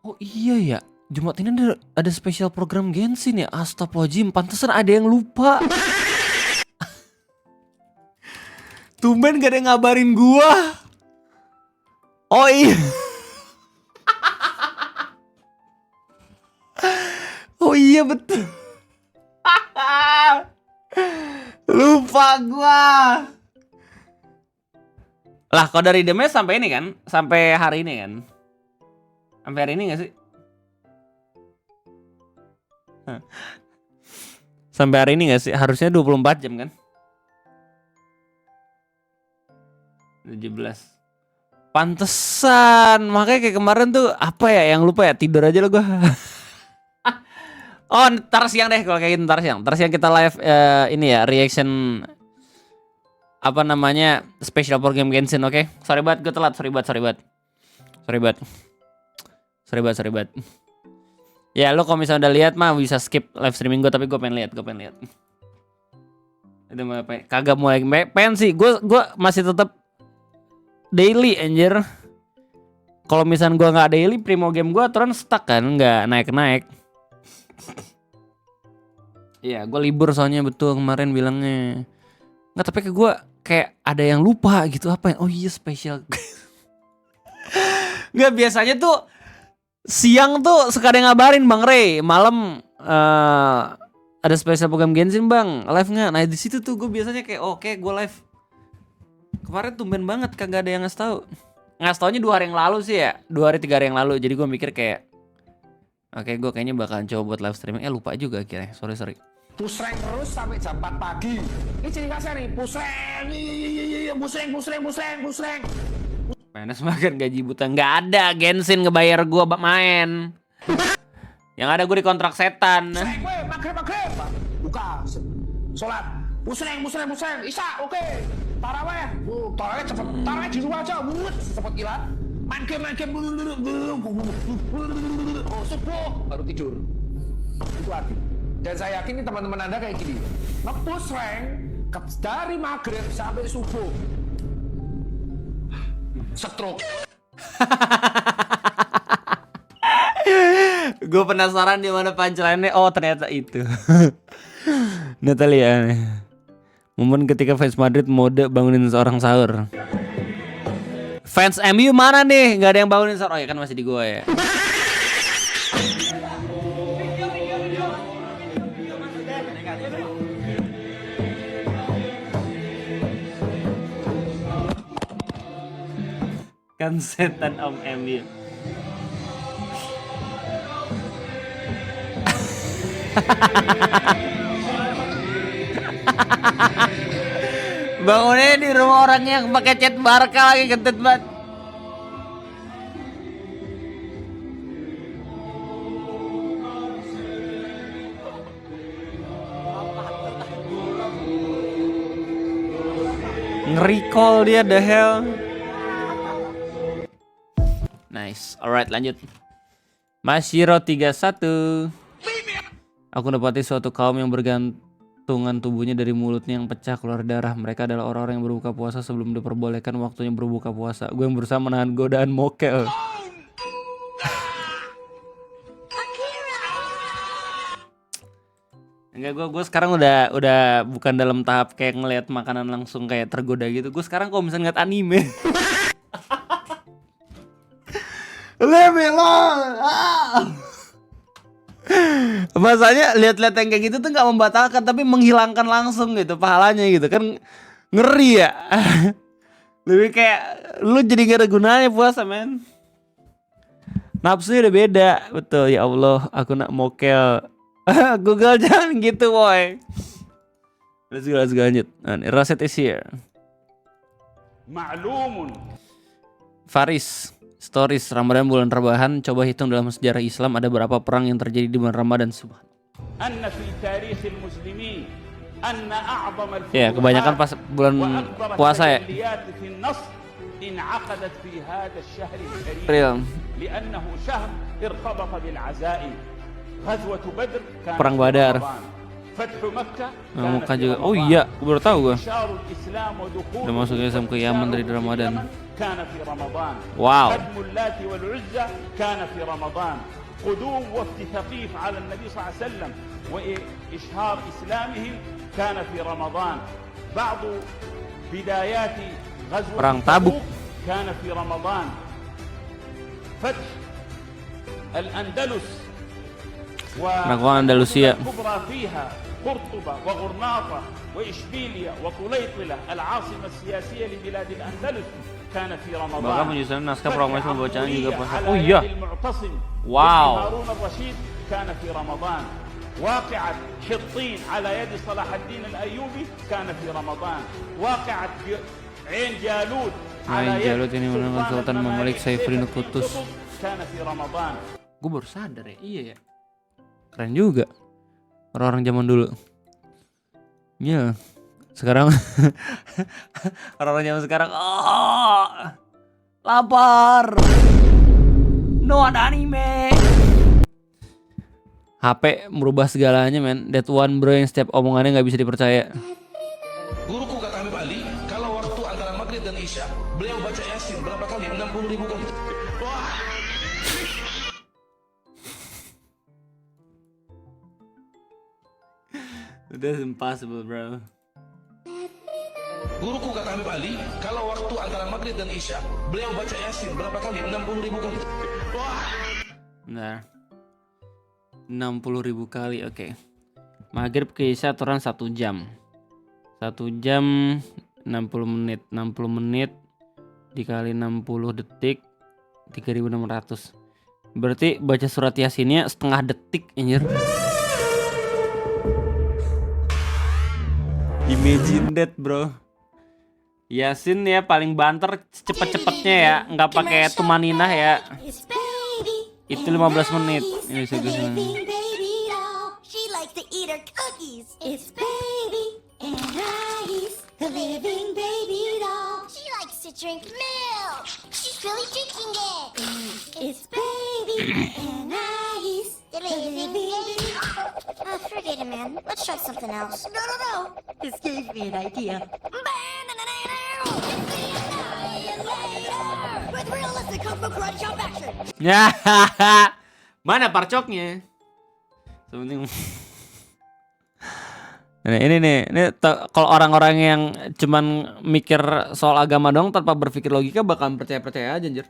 Oh iya ya, Jumat ini ada spesial program Genshin ya. Astagfirullahaladzim, pantesan ada yang lupa. Tumben gak ada yang ngabarin gua. Oh iya. Oh iya betul. Lupa gua. Lah kalau dari demnya sampai ini kan, sampai hari ini kan. Sampai hari ini gak sih? Sampai hari ini gak sih? Harusnya 24 jam kan? 17. Pantesan. Makanya kayak kemarin tuh apa ya yang lupa ya, tidur aja lo gue. Oh ntar siang deh kalau kayak gitu, ntar siang kita live ini ya, reaction apa namanya, special for game Genshin, oke? Sorry banget gue telat, sorry banget. Ya lo kalau misalnya udah lihat mah bisa skip live streaming gue, tapi gue pengen lihat. Itu mah kagak mau lagi pengen sih, gue masih tetap daily anjir. Kalau misalnya gue nggak daily, primo game gue turun stuck kan, nggak naik. Iya, gue libur soalnya, betul kemarin bilangnya. Nggak, tapi gue kayak ada yang lupa gitu, apa ya? Oh iya spesial. Nggak, biasanya tuh siang tuh suka ada yang ngabarin Bang Ray, malam ada spesial program Genshin Bang, live nggak? Nah di situ tuh gue biasanya kayak oke, gue live. Kemarin tumben banget kagak ada yang ngasih tahu. Ngasih taunya 2 hari yang lalu sih ya, 2 hari 3 hari yang lalu. Jadi gue mikir kayak oke, gue kayaknya bakalan coba buat live streaming. Lupa juga akhirnya, sorry. Pusreng terus sampai jam 4 pagi. Ini ciri khasnya nih, pusreng. PNS makan gaji buta. Nggak ada Genshin ngebayar gue main. Yang ada gue dikontrak setan. Maghrib. Buka. Sholat. Pusreng. Isya, oke. Taraweh. Taraweh cepet. Taraweh di rumah aja. Cepet kilat. Main game. Oh, subuh baru tidur. Itu arti. Dan saya yakin teman-teman Anda kayak gini. Nge-push rank dari maghrib sampai subuh. Stroke. Gue penasaran di mana punchline-nya. Oh ternyata itu. Natalia. Momen ketika fans Madrid mode bangunin seorang sahur. Fans MU mana nih? Gak ada yang bangunin sahur. Oh ya kan masih di gue ya. Kan setan Om Emil. Bangunnya di rumah orang yang pakai cat Barca lagi, kentut banget. Nge-recall dia, the hell. Nice, alright lanjut. Mashiro 31. Aku dapati suatu kaum yang bergantungan tubuhnya dari mulutnya yang pecah keluar darah. Mereka adalah orang-orang yang berbuka puasa sebelum diperbolehkan waktunya berbuka puasa. Gue yang berusaha menahan godaan mokel. Enggak, gue sekarang udah bukan dalam tahap kayak ngelihat makanan langsung kayak tergoda gitu. Gue sekarang kalau misalnya ngeliat anime. Masanya lihat-lihat yang kayak gitu tuh nggak membatalkan tapi menghilangkan langsung gitu pahalanya gitu kan, ngeri ya. Lebih kayak lu jadi gak ada gunanya puasa men. Nafsunya udah beda, betul ya Allah. Aku nak mokel. Google jangan gitu boy. Let's go lanjut. Raset is here. Ma'lumun. Faris. Stories Ramadan bulan rebahan. Coba hitung dalam sejarah Islam ada berapa perang yang terjadi di bulan Ramadan. Ya kebanyakan pas bulan puasa ya. Real. Perang Badar. Nah, Mekah juga. Oh iya, gue baru tahu gue. Udah masuk Islam ke Yaman dari Ramadan. Wow. قدوم وفد ثقيف على النبي صلى الله عليه وسلم وإشهار إسلامهم كان في رمضان بعض بدايات غزوة تبوك كان في رمضان فتح الأندلس والكبرى فيها قرطبة وغرناطة وإشبيلية وطليطلة العاصمة السياسية لبلاد الأندلس كان في Bahkan رمضان. penyusunan naskah proklamasi pembacaan juga puasa. على Oh iya. يد المعتصم Wow. هارون الرشيد كان في رمضان. واقعة حطين على يد صلاح الدين الأيوبي كان في رمضان. واقعة عين جالوت على Ain يد Jalut ini menemukan Sultan Mamalik Saifuddin Qutuz. كان في رمضان. Gue baru sadar ya, iya ya. Keren juga orang-orang zaman dulu. Iya. Sekarang orang-orang zaman sekarang lapar. No ada anime. HP merubah segalanya men. That one bro yang setiap omongannya nggak bisa dipercaya. Guruku kata Habib Ali, kalau waktu antara maghrib dan isya, beliau baca Yasin berapa kali? 60.000 kali. Wah. That's impossible bro. Guruku kata Habib Ali, kalau waktu antara maghrib dan isya, beliau baca Yasin berapa kali? 60.000 kali. Wah. Nah. 60.000 kali, oke. Maghrib ke isya aturan 1 jam. 1 jam 60 menit. 60 menit dikali 60 detik 3.600. Berarti baca surat Yasinnya setengah detik anjir. Imagine that bro. Yasin ya paling banter cepet-cepetnya ya, nggak pakai tumaninah ya. Itu 15 menit. Ini She likes to eat her cookies. It's baby and ice, the living baby doll. She likes to drink milk. She's really drinking it. It's baby and ice, the living baby doll. Forget it, man. Let's try something else. No. This gave me an idea. With realistic kung fu karate chop action. Mana parcoknya? Sebenarnya. Nah, ini kalau orang-orang yang cuman mikir soal agama doang tanpa berpikir logika bakal percaya aja anjir.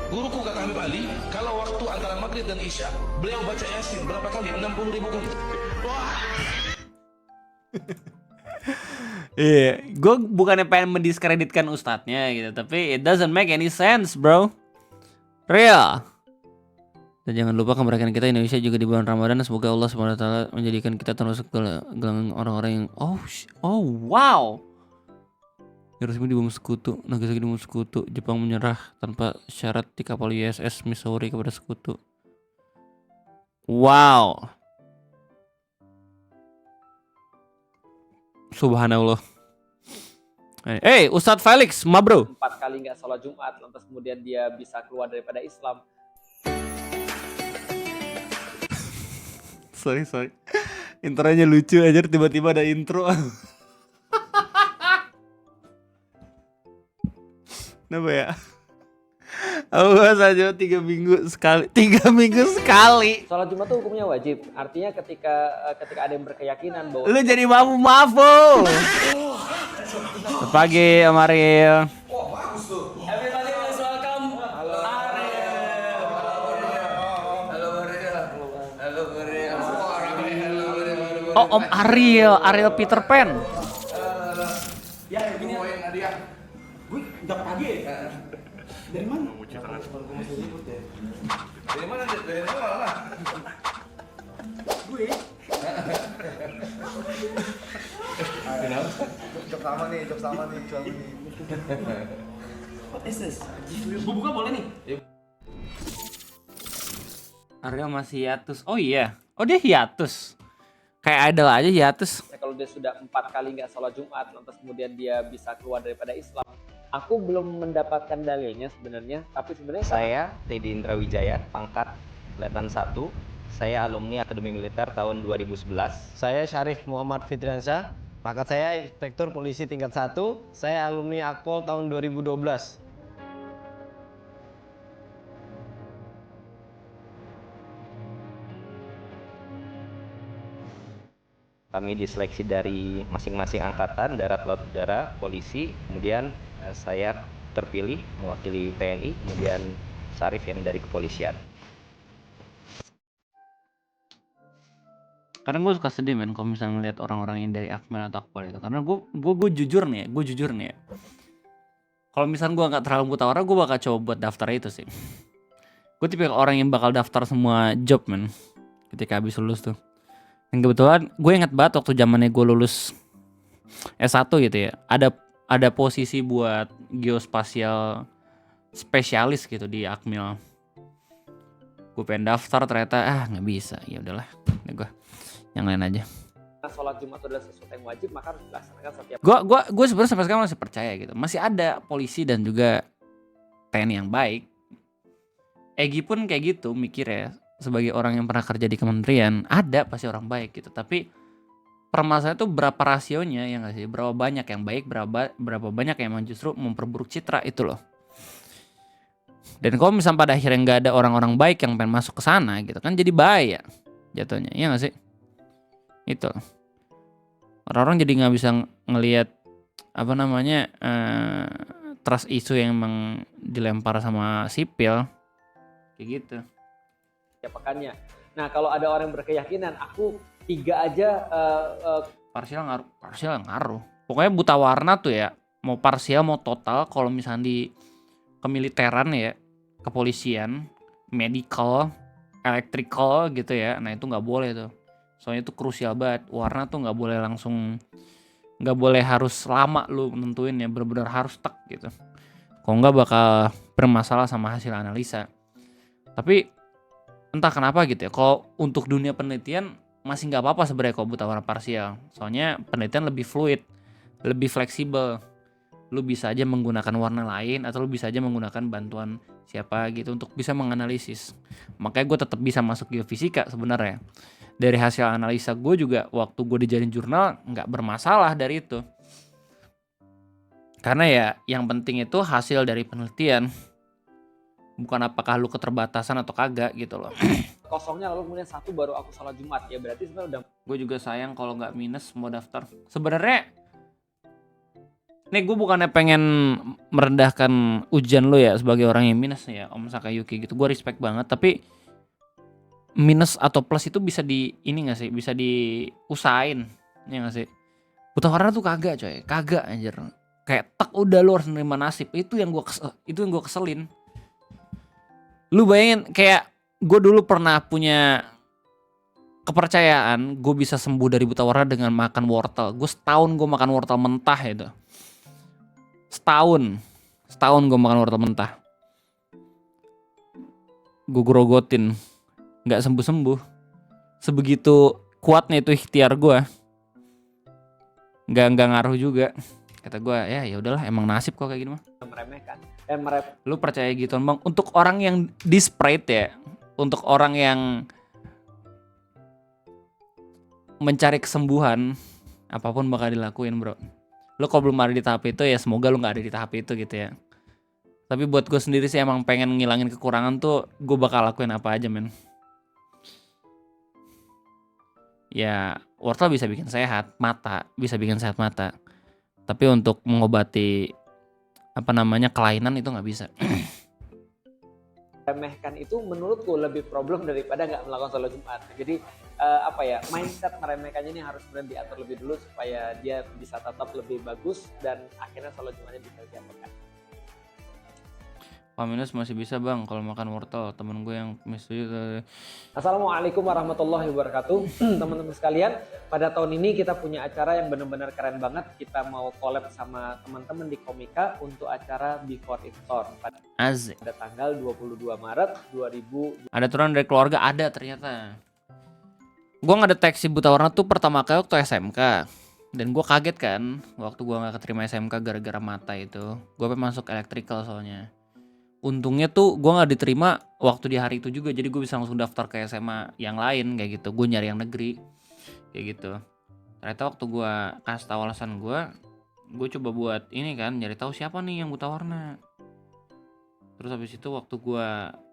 Guruku kata Habib Ali, kalau waktu antara maghrib dan isya, beliau baca Yasin berapa kali? 60.000 kali. Wah. Iya, gue bukannya pengen mendiskreditkan ustadznya gitu, tapi it doesn't make any sense, bro. Real. Dan jangan lupa kemerdekaan kita Indonesia juga di bulan Ramadan. Semoga Allah SWT menjadikan kita termasuk gelangan orang-orang yang wow. Hiroshima dibom sekutu, Nagasaki dibom sekutu, Jepang menyerah tanpa syarat di kapal USS Missouri kepada sekutu. Wow. Subhanallah. Ustadz Felix, ma bro. 4 kali nggak sholat Jumat, lantas kemudian dia bisa keluar daripada Islam. Sorry. Intronya lucu aja, tiba-tiba ada intro. Kenapa ya? Awas aja 3 minggu sekali. 3 minggu sekali. Sholat Jumat itu hukumnya wajib. Artinya ketika ada yang berkeyakinan bahwa lu jadi mafu. Selamat pagi Om Ariel. Wah, bagus tuh. Everybody is welcome. Halo Ariel. Oh, Om Ariel Peter Pan. Ya, ini mau yang hadiah. Gue udah pagi ya. Dari mana? Dari mana? Dari mana? Gue. Jok sama nih. What is this? gue buka boleh nih? Ariel masih hiatus. Oh iya. Oh dia hiatus. Kayak idol aja hiatus. Kalau dia sudah 4 kali nggak sholat Jumat, lantas kemudian dia bisa keluar daripada Islam. Aku belum mendapatkan dalilnya sebenarnya, tapi sebenarnya saya Teddy Indra Wijaya, pangkat Letnan 1. Saya alumni Akademi Militer tahun 2011. Saya Syarif Muhammad Fitriansyah, pangkat saya Inspektur Polisi tingkat 1. Saya alumni Akpol tahun 2012. Kami diseleksi dari masing-masing angkatan, darat, laut, udara, polisi. Kemudian saya terpilih mewakili TNI, kemudian Syarif yang dari kepolisian. Karena gue suka sedih men kalau misalnya ngeliat orang-orang yang dari Akmil atau Akpol itu. Karena gue jujur nih ya. Kalau misalnya gue nggak terlalu buta warna, gue bakal coba buat daftar itu sih. Gue tipe orang yang bakal daftar semua job men ketika habis lulus tuh. Dan kebetulan gue inget banget waktu zamannya gue lulus S1 gitu ya. Ada posisi buat geospasial spesialis gitu di Akmil. Gue pengen daftar ternyata nggak bisa. Ya udahlah, gue yang lain aja. Sholat Jumat adalah sesuatu yang wajib, maka harus dilaksanakan setiap. Gue sebenarnya sampai sekarang masih percaya gitu. Masih ada polisi dan juga TNI yang baik. Egi pun kayak gitu mikir ya, sebagai orang yang pernah kerja di kementerian, ada pasti orang baik gitu. Tapi permasalahannya tuh berapa rasionya ya nggak sih? Berapa banyak yang baik, berapa banyak yang emang justru memperburuk citra itu loh. Dan kalau misalnya pada akhirnya nggak ada orang-orang baik yang pengen masuk ke sana gitu kan, jadi bahaya jatuhnya, ya nggak sih? Itu orang-orang jadi nggak bisa ngelihat trust isu yang emang dilempar sama sipil kayak gitu. Ya pekannya. Nah kalau ada orang yang berkeyakinan aku 3 aja parsial ngaruh. Pokoknya buta warna tuh ya, mau parsial mau total, kalau misalnya di kemiliteran ya, kepolisian, medical, electrical gitu ya, nah itu nggak boleh tuh. Soalnya itu krusial banget. Warna tuh nggak boleh langsung, nggak boleh harus lama lu nentuin ya, benar-benar harus tek gitu. Kalau nggak bakal bermasalah sama hasil analisa. Tapi entah kenapa gitu ya, kalau untuk dunia penelitian masih nggak apa-apa sebenarnya kalau buta warna parsial. Soalnya penelitian lebih fluid, lebih fleksibel. Lu bisa aja menggunakan warna lain atau lu bisa aja menggunakan bantuan siapa gitu untuk bisa menganalisis. Makanya gue tetap bisa masuk geofisika sebenarnya. Dari hasil analisa gue juga waktu gue dijalin jurnal nggak bermasalah dari itu. Karena ya yang penting itu hasil dari penelitian. Bukan apakah lu keterbatasan atau kagak gitu loh. Kosongnya lalu kemudian 1 baru aku sholat Jumat ya, berarti sebenarnya udah. Gue juga sayang kalau nggak minus mau daftar. Sebenarnya nih gue bukannya pengen merendahkan ujian lo ya sebagai orang yang minus ya Om Sakayuki gitu. Gue respect banget, tapi minus atau plus itu bisa di ini nggak sih? Bisa diusahain ya nggak sih? Buta warna tuh kagak coy, kagak anjir. Kayak tek udah lo harus nerima nasib. Itu yang gue keselin. Lu bayangin kayak gue dulu pernah punya kepercayaan gue bisa sembuh dari buta warna dengan makan wortel. Gue setahun gue makan wortel mentah itu. Setahun gue makan wortel mentah. Gue grogotin, nggak sembuh. Sebegitu kuatnya itu ikhtiar gue. Nggak ngaruh juga. Kata gue ya udahlah emang nasib kok kayak gini mah. Meremehkan. Lu percaya gitu bang? Untuk orang yang desperate ya, untuk orang yang mencari kesembuhan, apapun bakal dilakuin bro. Lu kalau belum ada di tahap itu ya semoga lu nggak ada di tahap itu gitu ya. Tapi buat gue sendiri sih emang pengen ngilangin kekurangan tuh, gue bakal lakuin apa aja men. Ya wortel bisa bikin sehat mata, tapi untuk mengobati kelainan itu nggak bisa. Meremehkan itu menurutku lebih problem daripada nggak melakukan sholat Jumat. Jadi mindset meremehkannya ini harus benar diatur lebih dulu supaya dia bisa tetap lebih bagus dan akhirnya sholat Jumatnya bisa diaturkan. Pak minus masih bisa bang kalau makan wortel, temen gue yang misalnya. Assalamualaikum warahmatullahi wabarakatuh. Teman-teman sekalian, pada tahun ini kita punya acara yang benar-benar keren banget. Kita mau collab sama teman-teman di Komika untuk acara Before It Storm pada tanggal 22 Maret 2000. Ada turun dari keluarga, ada ternyata. Gue ngedeteksi buta warna tuh pertama kali waktu SMK. Dan gue kaget kan waktu gue gak keterima SMK gara-gara mata itu. Gue pengen masuk electrical soalnya. Untungnya tuh gue gak diterima waktu di hari itu juga. Jadi gue bisa langsung daftar ke SMA yang lain kayak gitu. Gue nyari yang negeri kayak gitu. Ternyata waktu gue kasih tahu alasan gue coba buat ini kan, nyari tahu siapa nih yang buta warna. Terus habis itu waktu gue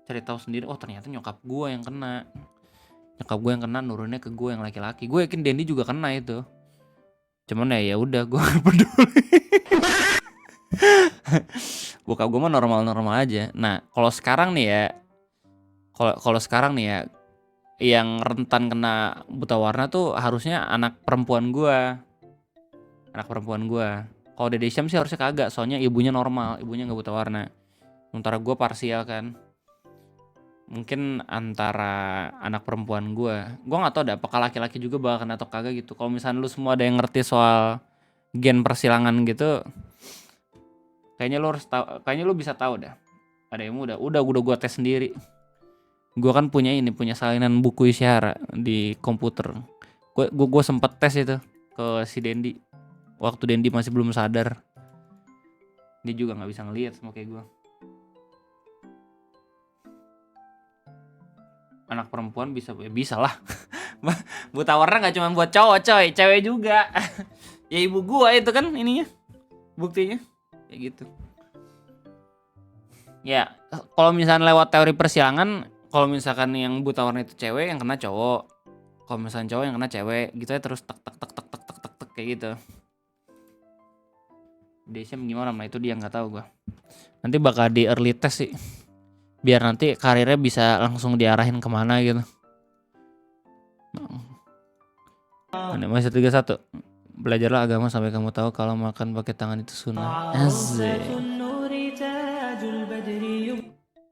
cari tahu sendiri, oh ternyata nyokap gue yang kena. Nyokap gue yang kena, nurunnya ke gue yang laki-laki. Gue yakin Dendi juga kena itu. Cuman ya udah gue gak peduli. Bokap gue mah normal-normal aja. Nah kalau sekarang nih ya yang rentan kena buta warna tuh harusnya anak perempuan gua. Kalau Dede Syam sih harusnya kagak, soalnya ibunya normal, ibunya nggak buta warna. Sementara gua parsial kan. Mungkin antara anak perempuan gua nggak tahu dah apakah laki-laki juga bakal kena atau kagak gitu. Kalau misalnya lu semua ada yang ngerti soal gen persilangan gitu, kayaknya lu bisa tahu dah. Ada yang udah gua tes sendiri. Gua kan punya salinan buku isyara di komputer. Gua sempet tes itu ke si Dendi. Waktu Dendi masih belum sadar. Dia juga nggak bisa ngelihat sama kayak gua. Anak perempuan bisa lah. Buta warna nggak cuma buat cowok coy, cewek juga. Ya ibu gua itu kan ininya, buktinya kayak gitu. Ya kalau misalnya lewat teori persilangan, kalau misalkan yang buta warna itu cewek, yang kena cowok. Kalau misalnya cowok yang kena cewek, gitu ya terus tek kayak gitu. Desyam gimana? Nah itu dia nggak tahu gua. Nanti bakal di early test sih. Biar nanti karirnya bisa langsung diarahin kemana gitu. Ini masih 31. Belajarlah agama sampai kamu tahu kalau makan pakai tangan itu sunnah. Asik.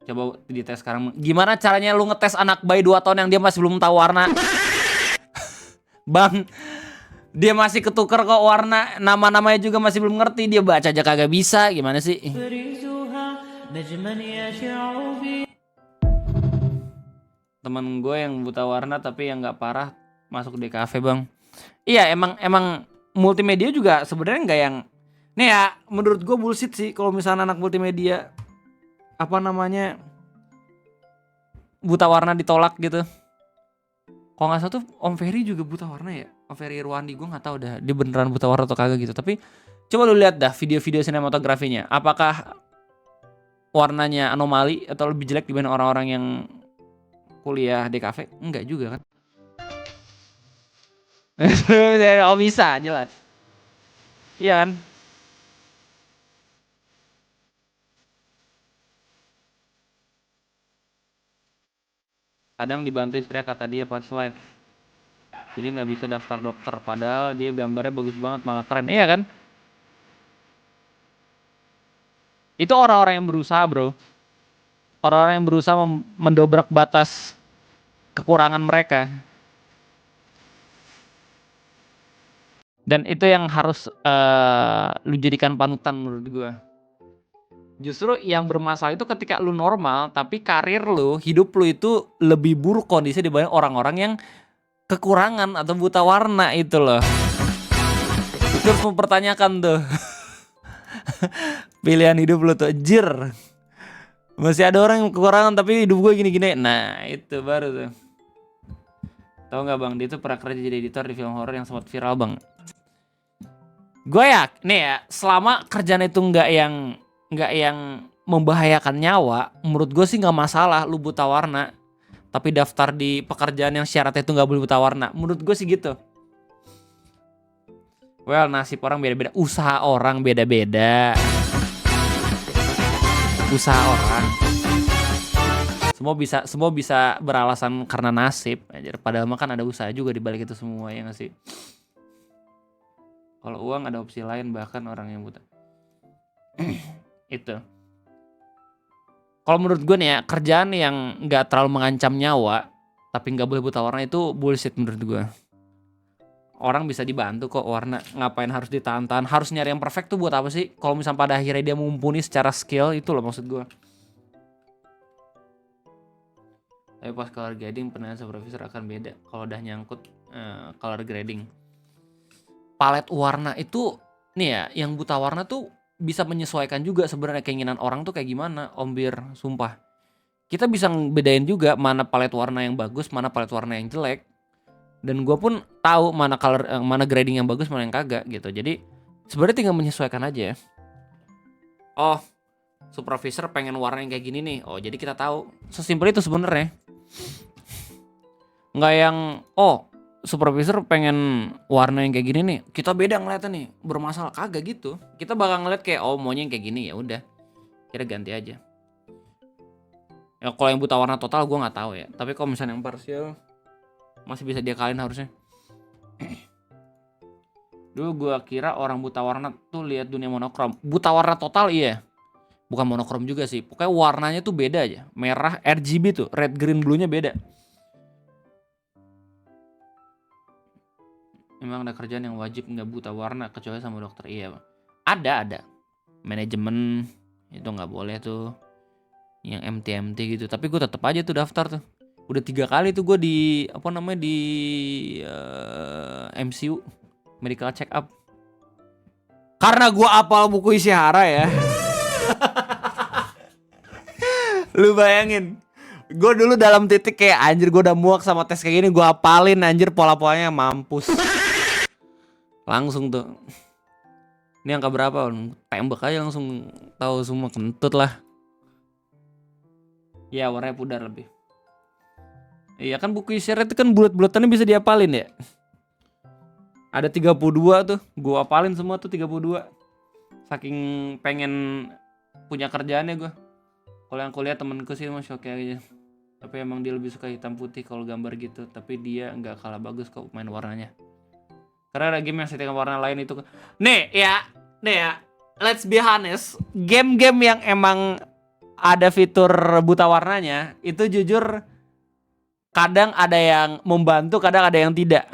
Coba dites sekarang. Gimana caranya lu ngetes anak bayi 2 tahun yang dia masih belum tahu warna? Bang, dia masih ketuker kok warna. Nama-namanya juga masih belum ngerti. Dia baca aja kagak bisa. Gimana sih? Temen gue yang buta warna tapi yang nggak parah masuk di kafe bang. Iya emang multimedia juga sebenarnya nggak yang. Nih ya menurut gue bullshit sih kalau misalnya anak multimedia apa namanya buta warna ditolak gitu. Kalau nggak salah tuh Om Ferry juga buta warna ya. Om Ferry Irwandi gue nggak tahu dah dia beneran buta warna atau kagak gitu. Tapi coba lu lihat dah video-video sinematografinya. Apakah warnanya anomali atau lebih jelek dibanding orang-orang yang kuliah di kafe? Enggak juga kan? Oh bisa jelas. Iya kan? Kadang dibantu istri kata dia pas live. Jadi nggak bisa daftar dokter padahal dia gambarnya bagus banget malah keren. Iya kan? Itu orang-orang yang berusaha bro. Orang-orang yang berusaha mendobrak batas kekurangan mereka. Dan itu yang harus lu jadikan panutan menurut gue. Justru yang bermasalah itu ketika lu normal tapi karir lu, hidup lu itu lebih buruk kondisi dibanding orang-orang yang kekurangan atau buta warna itu loh. Itu harus mempertanyakan tuh. Pilihan hidup lu tuh jir. Masih ada orang yang kekurangan tapi hidup gue gini-gini. Nah itu baru tuh. Tahu nggak bang, dia tuh pernah kerja jadi editor di film horor yang sempat viral bang. Gue ya, nih ya, selama kerjaan itu nggak yang membahayakan nyawa, menurut gue sih nggak masalah lu buta warna. Tapi daftar di pekerjaan yang syaratnya itu nggak boleh buta warna. Menurut gue sih gitu. Well, nasib orang beda-beda, usaha orang beda-beda. Usaha orang. Semua bisa beralasan karena nasib. Padahal mah kan ada usaha juga di balik itu semua ya nggak sih. Kalau uang ada opsi lain bahkan orang yang buta. Itu. Kalau menurut gue nih ya kerjaan yang nggak terlalu mengancam nyawa tapi nggak boleh buta warna itu bullshit menurut gue. Orang bisa dibantu kok warna, ngapain harus ditahan-tahan, harus nyari yang perfect tuh buat apa sih? Kalau misalnya pada akhirnya dia mumpuni secara skill, itu loh maksud gue. Tapi pas color grading penilaian supervisor akan beda kalau udah nyangkut color grading. Palet warna itu nih ya, yang buta warna tuh bisa menyesuaikan juga sebenarnya keinginan orang tuh kayak gimana, Om Bir, sumpah. Kita bisa bedain juga mana palet warna yang bagus, mana palet warna yang jelek. Dan gue pun tahu mana color, mana grading yang bagus, mana yang kagak gitu. Jadi sebenarnya tinggal menyesuaikan aja. Oh, supervisor pengen warna yang kayak gini nih. Oh, jadi kita tahu. Sesimpel itu sebenarnya. Nggak yang supervisor pengen warna yang kayak gini nih. Kita beda ngeliatnya nih, bermasalah kagak gitu. Kita bakal ngeliat kayak maunya yang kayak gini ya udah. Kita ganti aja. Ya kalau yang buta warna total gue nggak tahu ya. Tapi kalau misalnya yang parsial Masih bisa diakalin harusnya. Dulu gua kira orang buta warna tuh lihat dunia monokrom. Buta warna total iya. Bukan monokrom juga sih. Pokoknya warnanya tuh beda aja. Merah RGB tuh, red green blue-nya beda. Emang ada kerjaan yang wajib nggak buta warna kecuali sama dokter? Iya, Bang. Ada. Manajemen itu nggak boleh tuh. Yang MT gitu. Tapi gue tetap aja tuh daftar tuh. Udah 3 kali tuh gue di MCU, medical check up. Karena gue apal buku Ishihara ya. Lu bayangin, gue dulu dalam titik kayak anjir gue udah muak sama tes kayak gini, gue apalin anjir pola-polanya, mampus. Langsung tuh. Ini angka berapa? Tembak aja langsung tahu semua, kentut lah. Ya warnanya pudar lebih. Iya kan buku Ishihara itu kan bulat-bulatannya bisa diapalin ya. Ada 32 tuh, gue apalin semua tuh 32. Saking pengen punya kerjaannya gue. Kalau yang kuliah temenku sih emang shock aja. Tapi emang dia lebih suka hitam putih kalau gambar gitu. Tapi dia nggak kalah bagus kok main warnanya. Karena ada game yang settingan warna lain itu. Nih ya, let's be honest. Game-game yang emang ada fitur buta warnanya itu jujur kadang ada yang membantu, kadang ada yang tidak.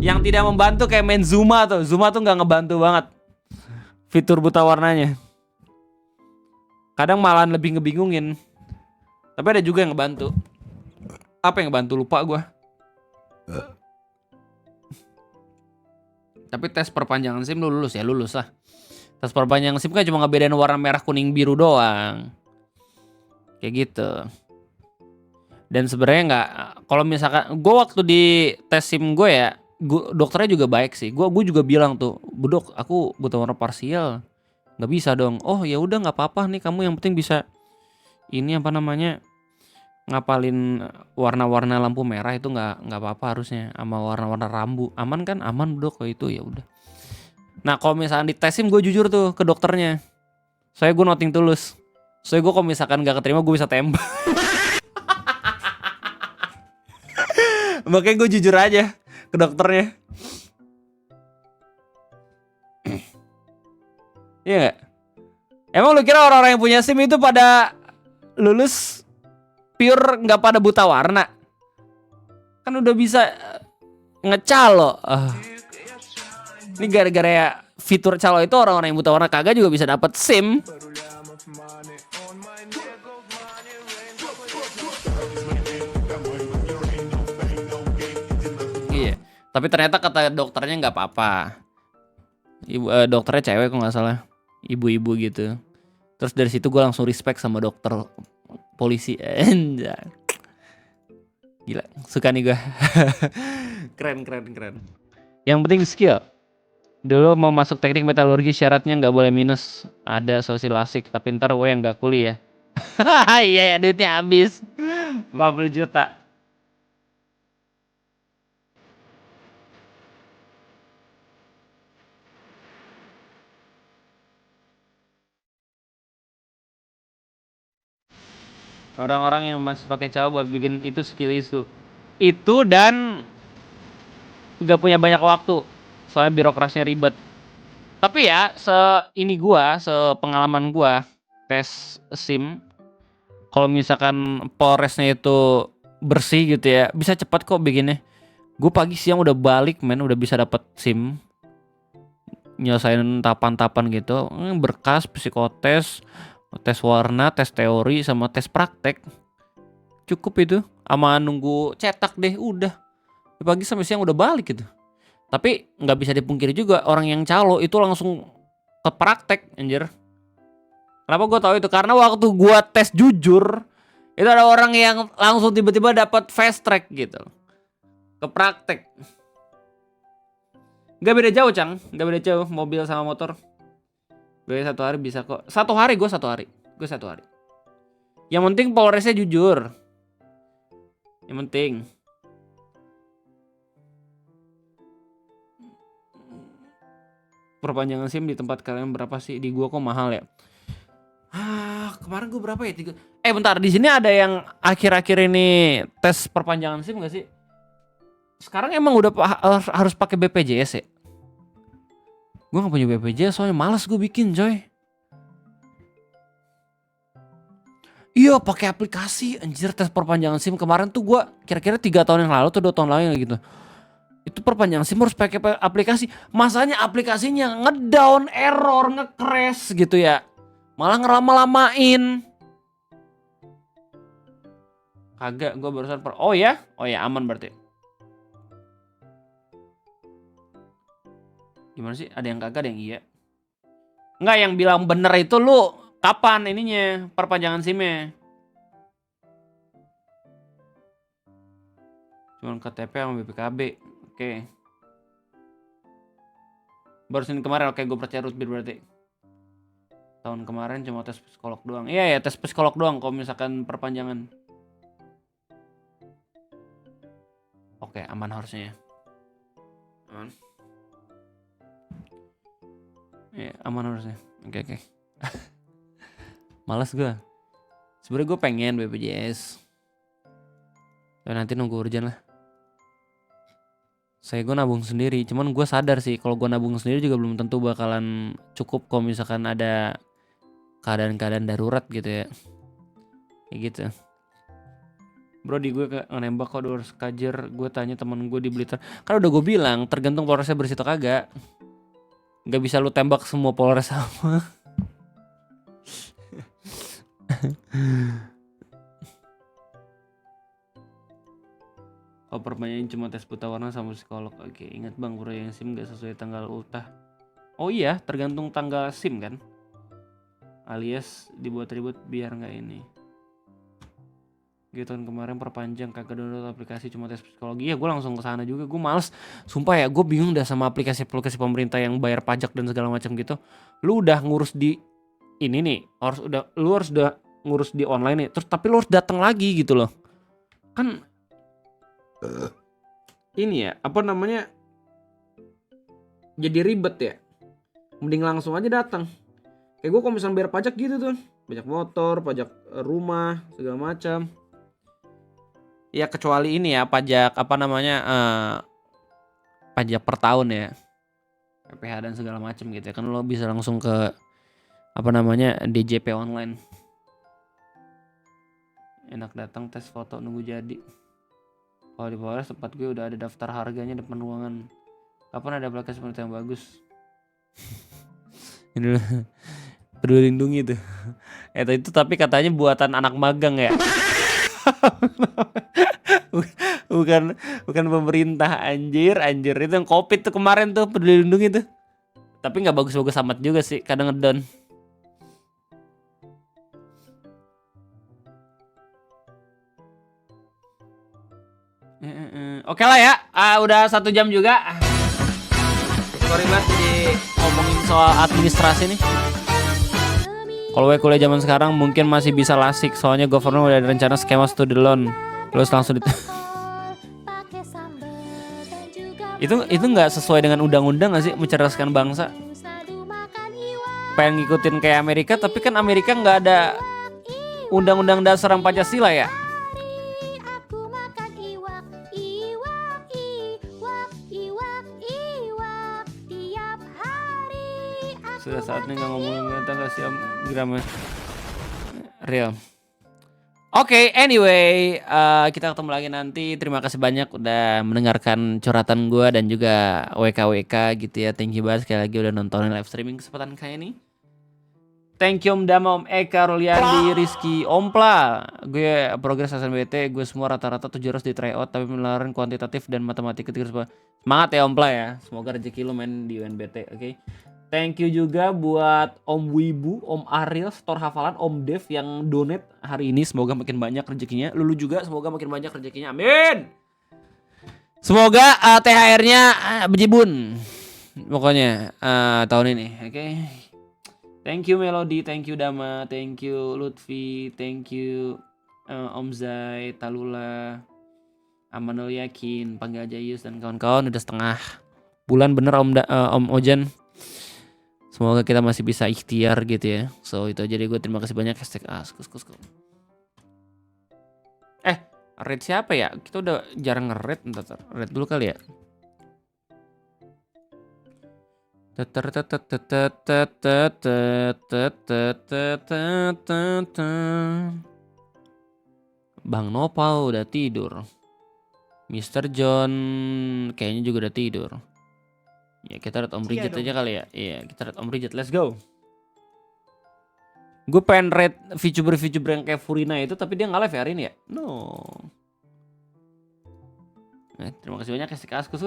Yang tidak membantu kayak main Zuma tuh. Zuma tuh nggak ngebantu banget fitur buta warnanya. Kadang malah lebih ngebingungin. Tapi ada juga yang ngebantu. Apa yang ngebantu lupa gue. Tapi tes perpanjangan SIM lu lulus ya, lulus lah. Tes perpanjangan SIM kan cuma ngebedain warna merah, kuning, biru doang. Kayak gitu. Dan sebenarnya nggak, kalau misalkan gue waktu di tes SIM gue ya, dokternya juga baik sih. Gue juga bilang tuh, "Bu Dok, aku buta warna parsial." Nggak bisa dong. Oh ya udah nggak apa-apa nih, kamu yang penting bisa ini ngapalin warna-warna lampu merah itu nggak apa-apa harusnya, sama warna-warna rambu aman kan? Aman Dok kalau itu ya udah. Nah kalau misalkan di tes SIM gue jujur tuh ke dokternya, saya gue noting tulus. Soalnya gue kalau misalkan nggak keterima gue bisa tembak. Makanya gue jujur aja ke dokternya. Iya gak? Emang lu kira orang-orang yang punya SIM itu pada lulus pure gak pada buta warna? Kan udah bisa ngecalo. Ini gara-gara ya fitur calo itu orang-orang yang buta warna kagak juga bisa dapat SIM. Iya. Tapi ternyata kata dokternya gak apa-apa. Dokternya cewek kok gak salah. Ibu-ibu gitu. Terus dari situ gue langsung respect sama dokter polisi. Gila, suka nih gue. Keren. Yang penting skill. Dulu mau masuk teknik metalurgi syaratnya nggak boleh minus. Ada sosialisik, tapi ntar gue yang nggak kuliah. Iya ya, duitnya habis. 40 juta. Orang-orang yang masih pakai calo buat bikin itu skill itu dan gak punya banyak waktu, soalnya birokrasinya ribet. Tapi ya sepengalaman gua tes SIM, kalau misalkan polresnya itu bersih gitu ya, bisa cepat kok bikinnya. Gue pagi siang udah balik udah bisa dapat SIM, nyelesain tahapan-tahapan gitu, berkas, psikotes, tes warna, tes teori, sama tes praktek. Cukup itu, sama nunggu cetak deh, udah. Pagi sampai siang udah balik gitu. Tapi nggak bisa dipungkiri juga, orang yang calo itu langsung ke praktek, anjir. Kenapa gue tahu itu? Karena waktu gue tes jujur, itu ada orang yang langsung tiba-tiba dapat fast track gitu, ke praktek. Gak beda jauh, Cang. Gak beda jauh, mobil sama motor. Gue 1 hari bisa kok. 1 hari. Gue 1 hari. Yang penting polresnya jujur. Yang penting. Perpanjangan SIM di tempat kalian berapa sih? Di gua kok mahal ya? Kemarin gue berapa ya? 3. Bentar, di sini ada yang akhir-akhir ini tes perpanjangan SIM gak sih? Sekarang emang udah harus pakai BPJS ya? Gue gak punya BPJS soalnya males gue bikin coy. Iya pakai aplikasi anjir tes perpanjangan SIM kemarin tuh gue kira-kira 3 tahun yang lalu atau 2 tahun lalu gitu. Itu perpanjangan SIM harus pakai aplikasi. Masanya aplikasinya ngedown, error, nge-crash gitu ya. Malah ngelama-lamain. Kagak, gue barusan oh ya aman berarti. Gimana sih? Ada yang kagak, ada yang iya. Enggak, yang bilang bener itu lu kapan ininya perpanjangan SIM-nya? Cuman KTP sama BPKB. Oke. Baru Senin kemarin, oke gue percaya Rutbir berarti. Tahun kemarin cuma tes psikolog doang. Iya ya, tes psikolog doang kalau misalkan perpanjangan. Oke, aman harusnya ya. Aman. Ya, aman harusnya. Oke. Malas gue. Sebenarnya gue pengen BPJS. Tapi nanti nunggu urgent lah. Gue nabung sendiri. Cuman gue sadar sih kalau gue nabung sendiri juga belum tentu bakalan cukup kalau misalkan ada keadaan-keadaan darurat gitu ya. Kayak gitu. Bro di gue nembak kok 200 kajer. Gue tanya temen gue di Blitar. Kan udah gue bilang tergantung Polresnya bersih atau kagak. Gak bisa lu tembak semua Polres sama. Oh perpanjangan cuma tes buta warna sama psikolog. Oke ingat bang bro yang SIM gak sesuai tanggal ultah. Oh iya tergantung tanggal SIM kan. Alias dibuat ribut biar gak ini. Gitu tahun kemarin perpanjang kagak download aplikasi cuma tes psikologi. Ya gue langsung ke sana juga. Gue males. Sumpah ya gue bingung dah sama aplikasi-aplikasi pemerintah yang bayar pajak dan segala macam gitu. Lu udah ngurus di ini nih, lu harus udah ngurus di online nih. Terus tapi lu harus datang lagi gitu loh. Kan ini ya, apa namanya? Jadi ribet ya. Mending langsung aja datang. Kayak gue kalau misalnya bayar pajak gitu tuh. Pajak motor, pajak rumah, segala macam. Ya kecuali ini ya pajak apa namanya pajak per tahun ya, PPh dan segala macam gitu ya kan lo bisa langsung ke apa namanya DJP online. Enak datang tes foto nunggu jadi. Kalau di Polres tempat gue udah ada daftar harganya depan ruangan. Kapan ada aplikasi pemerintah yang bagus? Ini Peduli Lindungi tuh. Itu tapi katanya buatan anak magang ya. bukan pemerintah anjir itu yang Covid tuh kemarin tuh Peduli Lindungi tuh. Tapi nggak bagus-bagus amat juga sih, kadang ngedown. Oke lah ya, udah 1 jam juga. Sorry banget jadi ngomongin soal administrasi nih. Kalau gue kuliah zaman sekarang mungkin masih bisa lasik, soalnya governor udah ada rencana skema student loan. Terus langsung itu nggak sesuai dengan undang-undang nggak sih, mencerdaskan bangsa? Pengen ngikutin kayak Amerika, tapi kan Amerika nggak ada undang-undang dasar yang Pancasila ya. Sudah saatnya nggak ngomongin kita kasih gramnya real. Oke, anyway, kita ketemu lagi nanti. Terima kasih banyak udah mendengarkan curhatan gue dan juga WKWK gitu ya. Thank you banget sekali lagi udah nontonin live streaming kesempatan kayak ini. Thank you Om Dama, Om Eka, Ruliandi, Rizky, Ompla. Gue progres SNBT, gue semua rata-rata 700 di tryout, tapi penilaian kuantitatif dan matematika ketika semangat ya Ompla ya. Semoga rezeki lu main di UNBT, oke? Thank you juga buat Om Wibu, Om Ariel, Store Hafalan, Om Dev yang donate hari ini. Semoga makin banyak rezekinya. Lulu juga semoga makin banyak rezekinya. Amin. Semoga THR-nya bejibun. Pokoknya tahun ini, oke? Thank you Melody, thank you Dama, thank you Lutfi, thank you Om Zai, Talula, Amanul Yakin, Panggil Jayus dan kawan-kawan. Udah setengah bulan bener Om Ojan. Semoga kita masih bisa ikhtiar gitu ya. So itu aja deh, gue terima kasih banyak. Raid siapa ya? Kita udah jarang nge-raid. Ntar raid dulu kali ya. Bang Nopal udah tidur. Mr. John kayaknya juga udah tidur. Ya kita raid Om Bridget aja kali ya. Iya kita raid Om Bridget. Let's go. Gue pengen raid VTuber yang kayak Furina itu, tapi dia nggak live hari ini ya. No. Terima kasih banyak ya si Kaskus.